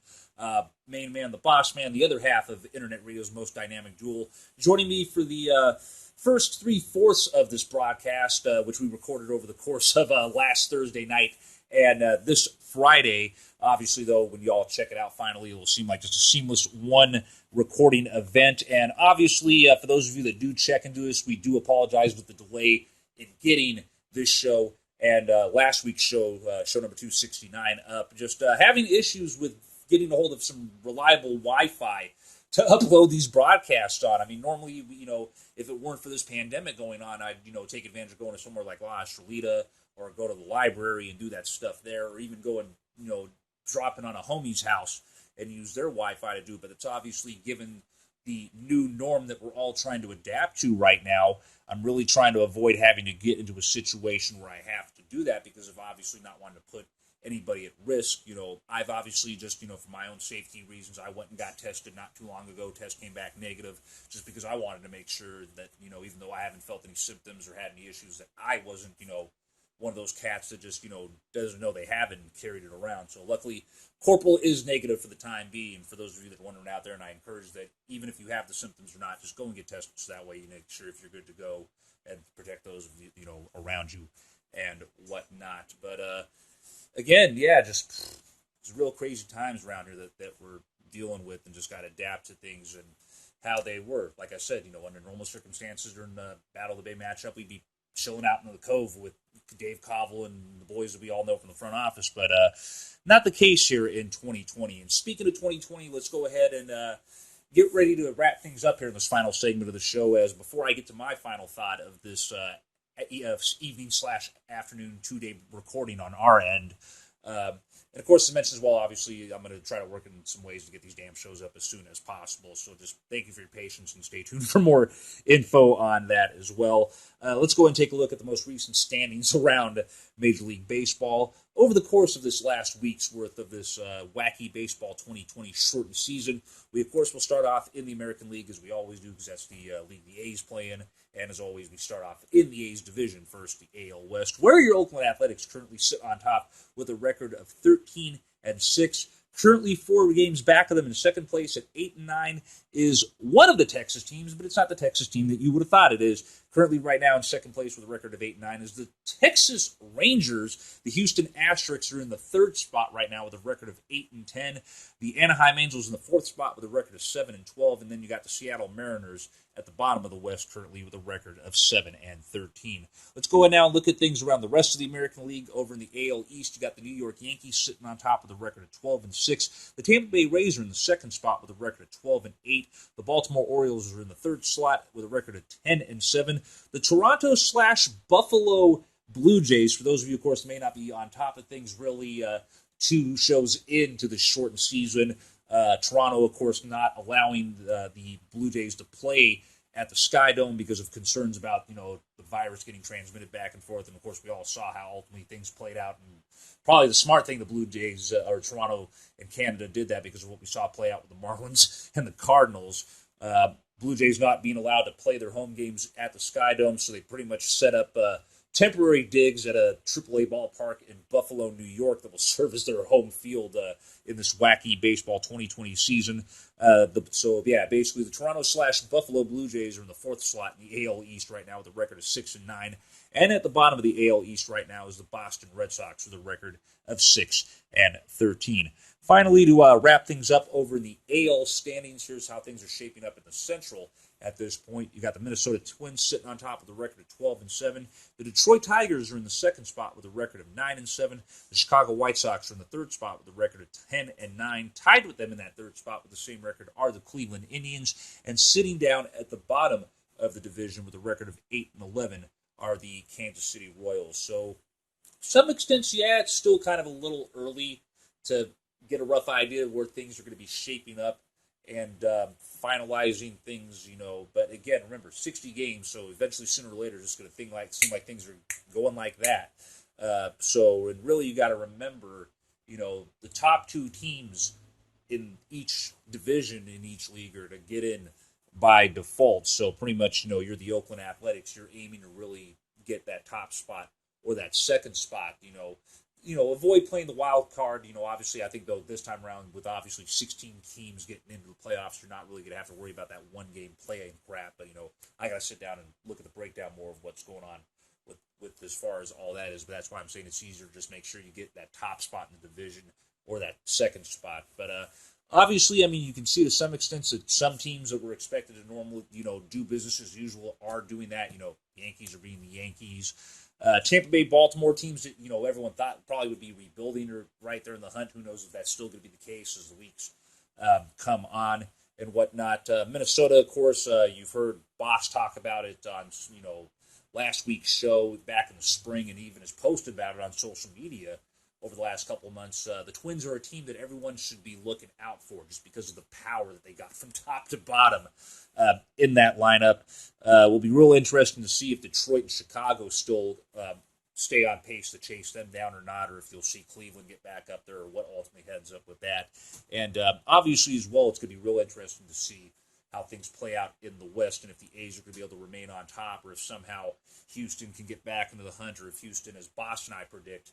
Main man, the boss man, the other half of Internet Radio's most dynamic duel. Joining me for the first 3/4 of this broadcast, which we recorded over the course of last Thursday night and this Friday. Obviously, though, when you all check it out finally, it will seem like just a seamless one recording event. And obviously, for those of you that do check into this, we do apologize with the delay in getting this show and last week's show, show number 269, up. Just having issues with getting a hold of some reliable Wi-Fi to upload these broadcasts on. I mean, normally, if it weren't for this pandemic going on, I'd, take advantage of going to somewhere like La Estrelita or go to the library and do that stuff there, or even go and, drop in on a homie's house and use their Wi-Fi to do it. But it's obviously given the new norm that we're all trying to adapt to right now. I'm really trying to avoid having to get into a situation where I have to do that because of obviously not wanting to put anybody at risk. I've obviously just, for my own safety reasons, I went and got tested not too long ago. Test came back negative just because I wanted to make sure that, even though I haven't felt any symptoms or had any issues, that I wasn't, one of those cats that just, doesn't know they haven't carried it around. So luckily, Corporal is negative for the time being. For those of you that are wondering out there, and I encourage that even if you have the symptoms or not, just go and get tested so that way you make sure if you're good to go and protect those, around you and whatnot. But, again, just it's real crazy times around here that we're dealing with and just got to adapt to things and how they were. Like I said, under normal circumstances during the Battle of the Bay matchup, we'd be chilling out in the Cove with Dave Covell and the boys that we all know from the front office, but not the case here in 2020. And speaking of 2020, let's go ahead and get ready to wrap things up here in this final segment of the show. As before I get to my final thought of this evening/afternoon 2-day recording on our end. And of course, as mentioned as well, obviously, I'm going to try to work in some ways to get these damn shows up as soon as possible. So just thank you for your patience and stay tuned for more info on that as well. Let's go and take a look at the most recent standings around Major League Baseball. Over the course of this last week's worth of this wacky baseball 2020 shortened season, we, of course, will start off in the American League, as we always do, because that's the league the A's play in. And as always, we start off in the A's division first, the AL West, where your Oakland Athletics currently sit on top with a record of 13-6. Currently 4 games back of them in second place at 8-9 is one of the Texas teams, but it's not the Texas team that you would have thought it is. Currently right now in second place with a record of 8-9 is the Texas Rangers. The Houston Asterisks are in the third spot right now with a record of 8-10. The Anaheim Angels in the fourth spot with a record of 7-12, and then you got the Seattle Mariners at the bottom of the West currently with a record of 7-13. Let's go ahead now and look at things around the rest of the American League. Over in the AL East, you got the New York Yankees sitting on top with a record of 12-6. The Tampa Bay Rays are in the second spot with a record of 12-8. The Baltimore Orioles are in the third slot with a record of 10-7. The Toronto/Buffalo Blue Jays, for those of you, of course, may not be on top of things, really 2 shows into the shortened season. Toronto, of course, not allowing the Blue Jays to play at the Sky Dome because of concerns about, the virus getting transmitted back and forth. And, of course, we all saw how ultimately things played out. And probably the smart thing the Blue Jays, or Toronto and Canada, did that because of what we saw play out with the Marlins and the Cardinals. Blue Jays not being allowed to play their home games at the Sky Dome, so they pretty much set up temporary digs at a AAA ballpark in Buffalo, New York, that will serve as their home field in this wacky baseball 2020 season. Basically the Toronto/Buffalo Blue Jays are in the fourth slot in the AL East right now with a record of 6-9. And at the bottom of the AL East right now is the Boston Red Sox with a record of 6-13. Finally, to wrap things up over in the AL standings, here's how things are shaping up in the Central. At this point, you got the Minnesota Twins sitting on top with a record of 12-7. The Detroit Tigers are in the second spot with a record of 9-7. The Chicago White Sox are in the third spot with a record of 10-9. Tied with them in that third spot with the same record are the Cleveland Indians. And sitting down at the bottom of the division with a record of 8-11 are the Kansas City Royals. So, to some extent, it's still kind of a little early to get a rough idea of where things are going to be shaping up and finalizing things, But again, remember, 60 games, so eventually, sooner or later, it's going to seem like things are going like that. And really, you got to remember, the top 2 teams in each division in each league are to get in by default. So pretty much, you're the Oakland Athletics. You're aiming to really get that top spot or that second spot, avoid playing the wild card. Obviously, I think, though, this time around, with obviously 16 teams getting into the playoffs, you're not really going to have to worry about that one-game play-in crap. But, I got to sit down and look at the breakdown more of what's going on with as far as all that is. But that's why I'm saying it's easier to just make sure you get that top spot in the division or that second spot. But obviously, you can see to some extent that some teams that were expected to normally, do business as usual are doing that. Yankees are being the Yankees. Tampa Bay, Baltimore teams that, everyone thought probably would be rebuilding or right there in the hunt. Who knows if that's still going to be the case as the weeks come on and whatnot. Minnesota, of course, you've heard Boss talk about it on, last week's show back in the spring and even has posted about it on social media. over the last couple of months. The Twins are a team that everyone should be looking out for just because of the power that they got from top to bottom in that lineup. Will be real interesting to see if Detroit and Chicago still stay on pace to chase them down or not, or if you'll see Cleveland get back up there, or what ultimately heads up with that. And obviously as well, it's going to be real interesting to see how things play out in the West, and if the A's are going to be able to remain on top, or if somehow Houston can get back into the hunt, or if Houston, as Boston I predict,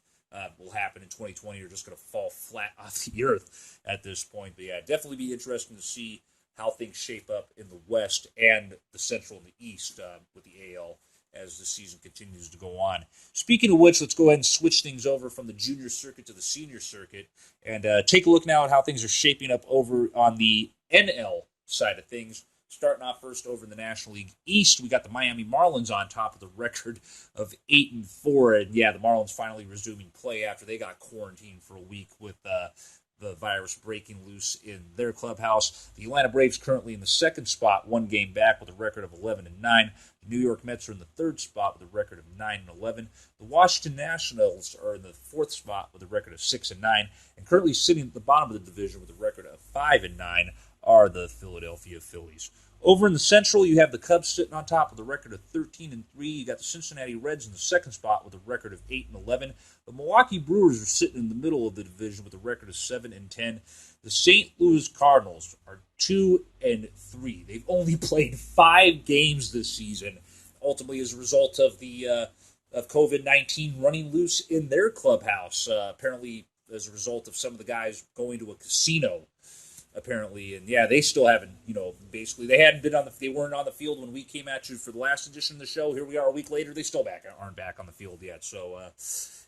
will happen in 2020, are just going to fall flat off the earth at this point. But yeah, definitely be interesting to see how things shape up in the West and the Central and the East with the AL as the season continues to go on. Speaking of which, let's go ahead and switch things over from the junior circuit to the senior circuit and take a look now at how things are shaping up over on the NL side of things. Starting off first over in the National League East, we got the Miami Marlins on top of the record of 8-4. And yeah, the Marlins finally resuming play after they got quarantined for a week with the virus breaking loose in their clubhouse. The Atlanta Braves currently in the second spot, one game back with a record of 11-9. The New York Mets are in the third spot with a record of 9-11. The Washington Nationals are in the fourth spot with a record of 6-9. And currently sitting at the bottom of the division with a record of 5-9 are the Philadelphia Phillies. Over in the Central, you have the Cubs sitting on top with a record of 13-3. You got the Cincinnati Reds in the second spot with a record of 8-11. The Milwaukee Brewers are sitting in the middle of the division with a record of 7-10. The St. Louis Cardinals are 2-3. They've only played 5 games this season, ultimately as a result of the of COVID-19 running loose in their clubhouse. Apparently, as a result of some of the guys going to a casino. Apparently, and yeah, they still haven't, basically they weren't on the field when we came at you for the last edition of the show. Here we are a week later, they still aren't back on the field yet. So,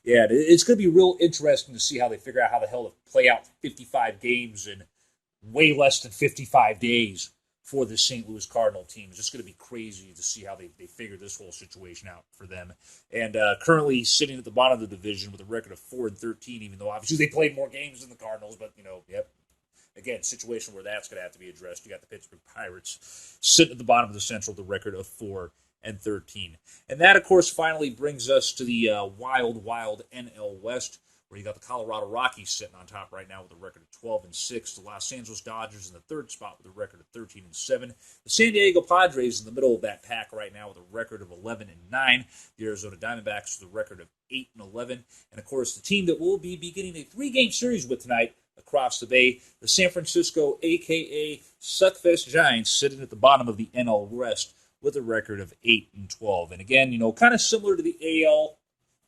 yeah, it's going to be real interesting to see how they figure out how the hell to play out 55 games in way less than 55 days for the St. Louis Cardinal team. It's just going to be crazy to see how they figure this whole situation out for them. And currently sitting at the bottom of the division with a record of 4-13, even though obviously they played more games than the Cardinals, but, yep. Again, situation where that's going to have to be addressed. You got the Pittsburgh Pirates sitting at the bottom of the Central, the record of 4-13. And that, of course, finally brings us to the wild NL West, where you got the Colorado Rockies sitting on top right now with a record of 12-6. The Los Angeles Dodgers in the third spot with a record of 13-7. The San Diego Padres in the middle of that pack right now with a record of 11-9. The Arizona Diamondbacks with a record of 8-11. And, of course, the team that we'll be beginning a 3-game series with tonight, across the bay, the San Francisco, a.k.a. Suckfest Giants, sitting at the bottom of the NL West with a record of 8-12. And again, kind of similar to the AL,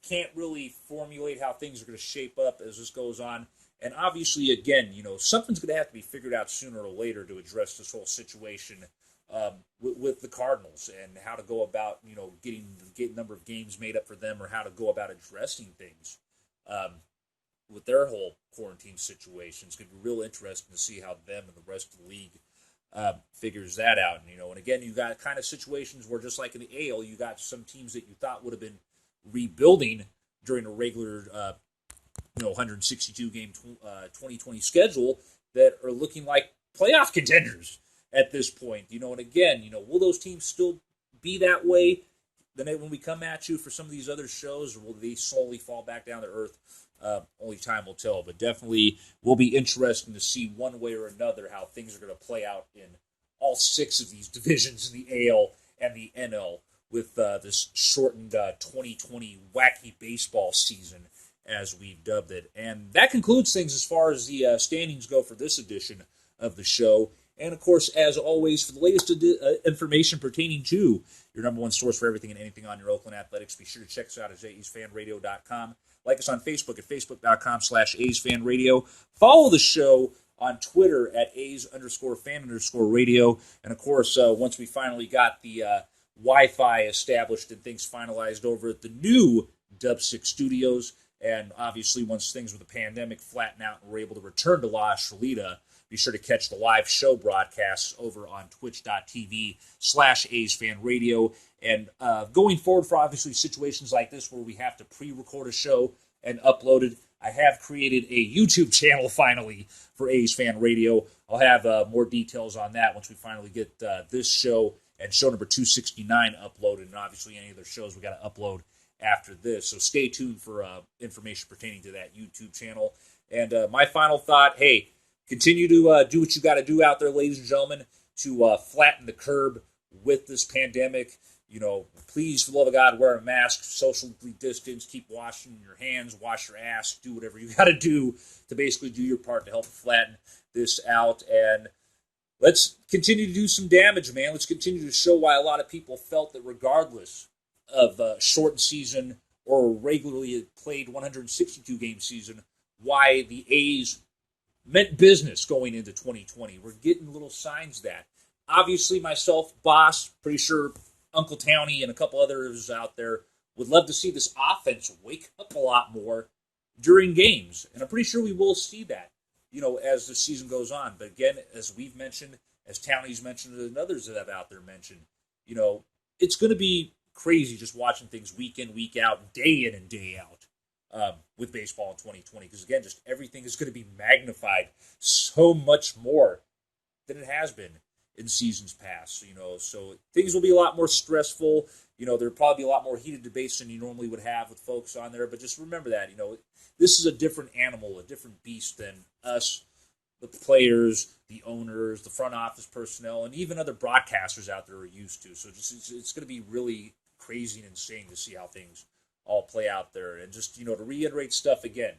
can't really formulate how things are going to shape up as this goes on. And obviously, again, something's going to have to be figured out sooner or later to address this whole situation with the Cardinals and how to go about, getting the number of games made up for them, or how to go about addressing things. With their whole quarantine situation. It's going to be real interesting to see how them and the rest of the league figures that out. And again, you got kind of situations where, just like in the AL, you got some teams that you thought would have been rebuilding during a regular, 162-game 2020 schedule that are looking like playoff contenders at this point. And again, will those teams still be that way then when we come at you for some of these other shows, or will they slowly fall back down to earth? Only time will tell, but definitely will be interesting to see one way or another how things are going to play out in all 6 of these divisions in the AL and the NL with this shortened 2020 wacky baseball season, as we've dubbed it. And that concludes things as far as the standings go for this edition of the show. And, of course, as always, for the latest information pertaining to your number one source for everything and anything on your Oakland Athletics, be sure to check us out at aesfanradio.com. Like us on Facebook at facebook.com/aesfanradio. Follow the show on Twitter at A's_fan_radio. And, of course, once we finally got the Wi-Fi established and things finalized over at the new Dub 6 Studios, and obviously once things with the pandemic flatten out and we're able to return to La Shalita, be sure to catch the live show broadcasts over on twitch.tv/A'sFanRadio. And going forward for obviously situations like this where we have to pre-record a show and upload it, I have created a YouTube channel finally for A's Fan Radio. I'll have more details on that once we finally get this show and show number 269 uploaded, and obviously any other shows we got to upload after this. So stay tuned for information pertaining to that YouTube channel. And my final thought, hey, continue to do what you got to do out there, ladies and gentlemen, to flatten the curve with this pandemic. Please, for the love of God, wear a mask, socially distance, keep washing your hands, wash your ass, do whatever you got to do to basically do your part to help flatten this out. And let's continue to do some damage, man. Let's continue to show why a lot of people felt that regardless of a shortened season or a regularly played 162-game season, why the A's meant business going into 2020. We're getting little signs of that. Obviously, myself, Boss, pretty sure Uncle Townie and a couple others out there would love to see this offense wake up a lot more during games. And I'm pretty sure we will see that, as the season goes on. But again, as we've mentioned, as Townie's mentioned, and others that have out there mentioned, it's going to be crazy just watching things week in, week out, day in and day out with baseball in 2020. Because again, just everything is going to be magnified so much more than it has been in seasons past, so things will be a lot more stressful. There'll probably be a lot more heated debates than you normally would have with folks on there. But just remember that, this is a different animal, a different beast than us, the players, the owners, the front office personnel, and even other broadcasters out there are used to. So it's going to be really crazy and insane to see how things all play out there. And just, to reiterate stuff again,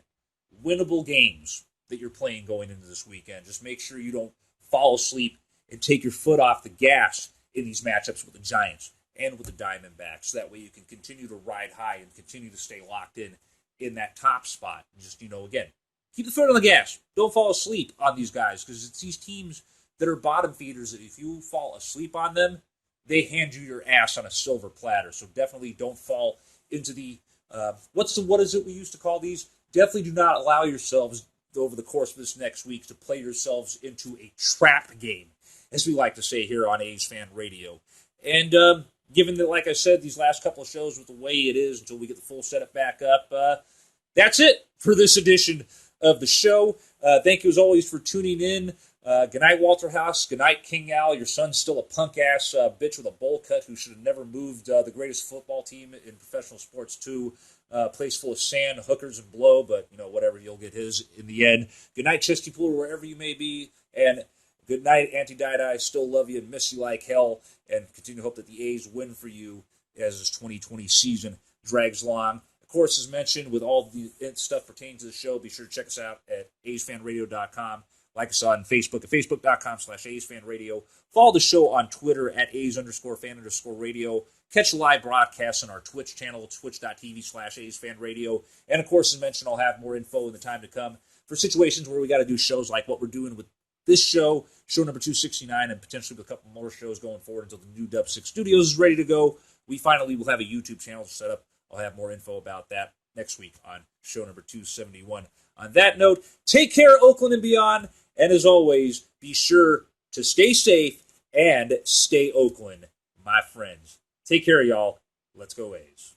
winnable games that you're playing going into this weekend. Just make sure you don't fall asleep and take your foot off the gas in these matchups with the Giants and with the Diamondbacks. So that way you can continue to ride high and continue to stay locked in that top spot. And just, again, keep the foot on the gas. Don't fall asleep on these guys, because it's these teams that are bottom feeders that if you fall asleep on them, they hand you your ass on a silver platter. So definitely don't fall into the, what is it we used to call these? Definitely do not allow yourselves over the course of this next week to play yourselves into a trap game, as we like to say here on A's Fan Radio. And given that, like I said, these last couple of shows with the way it is until we get the full setup back up, that's it for this edition of the show. Thank you, as always, for tuning in. Good night, Walter House. Good night, King Al. Your son's still a punk-ass bitch with a bowl cut who should have never moved the greatest football team in professional sports to a place full of sand, hookers, and blow. But, whatever, you'll get his in the end. Good night, Chesty Pooler, wherever you may be. And good night, Anti-Dide. Still love you and miss you like hell. And continue to hope that the A's win for you as this 2020 season drags along. Of course, as mentioned, with all the stuff pertaining to the show, be sure to check us out at aysfanradio.com. Like us on Facebook at facebook.com/A'sFanRadio. Follow the show on Twitter at A's_fan_radio. Catch a live broadcast on our Twitch channel, twitch.tv/A'sFanRadio. And of course, as mentioned, I'll have more info in the time to come for situations where we got to do shows like what we're doing with this show number 269, and potentially with a couple more shows going forward until the new Dub 6 Studios is ready to go. We finally will have a YouTube channel set up. I'll have more info about that next week on show number 271. On that note, take care, Oakland and beyond. And as always, be sure to stay safe and stay Oakland, my friends. Take care, y'all. Let's go A's.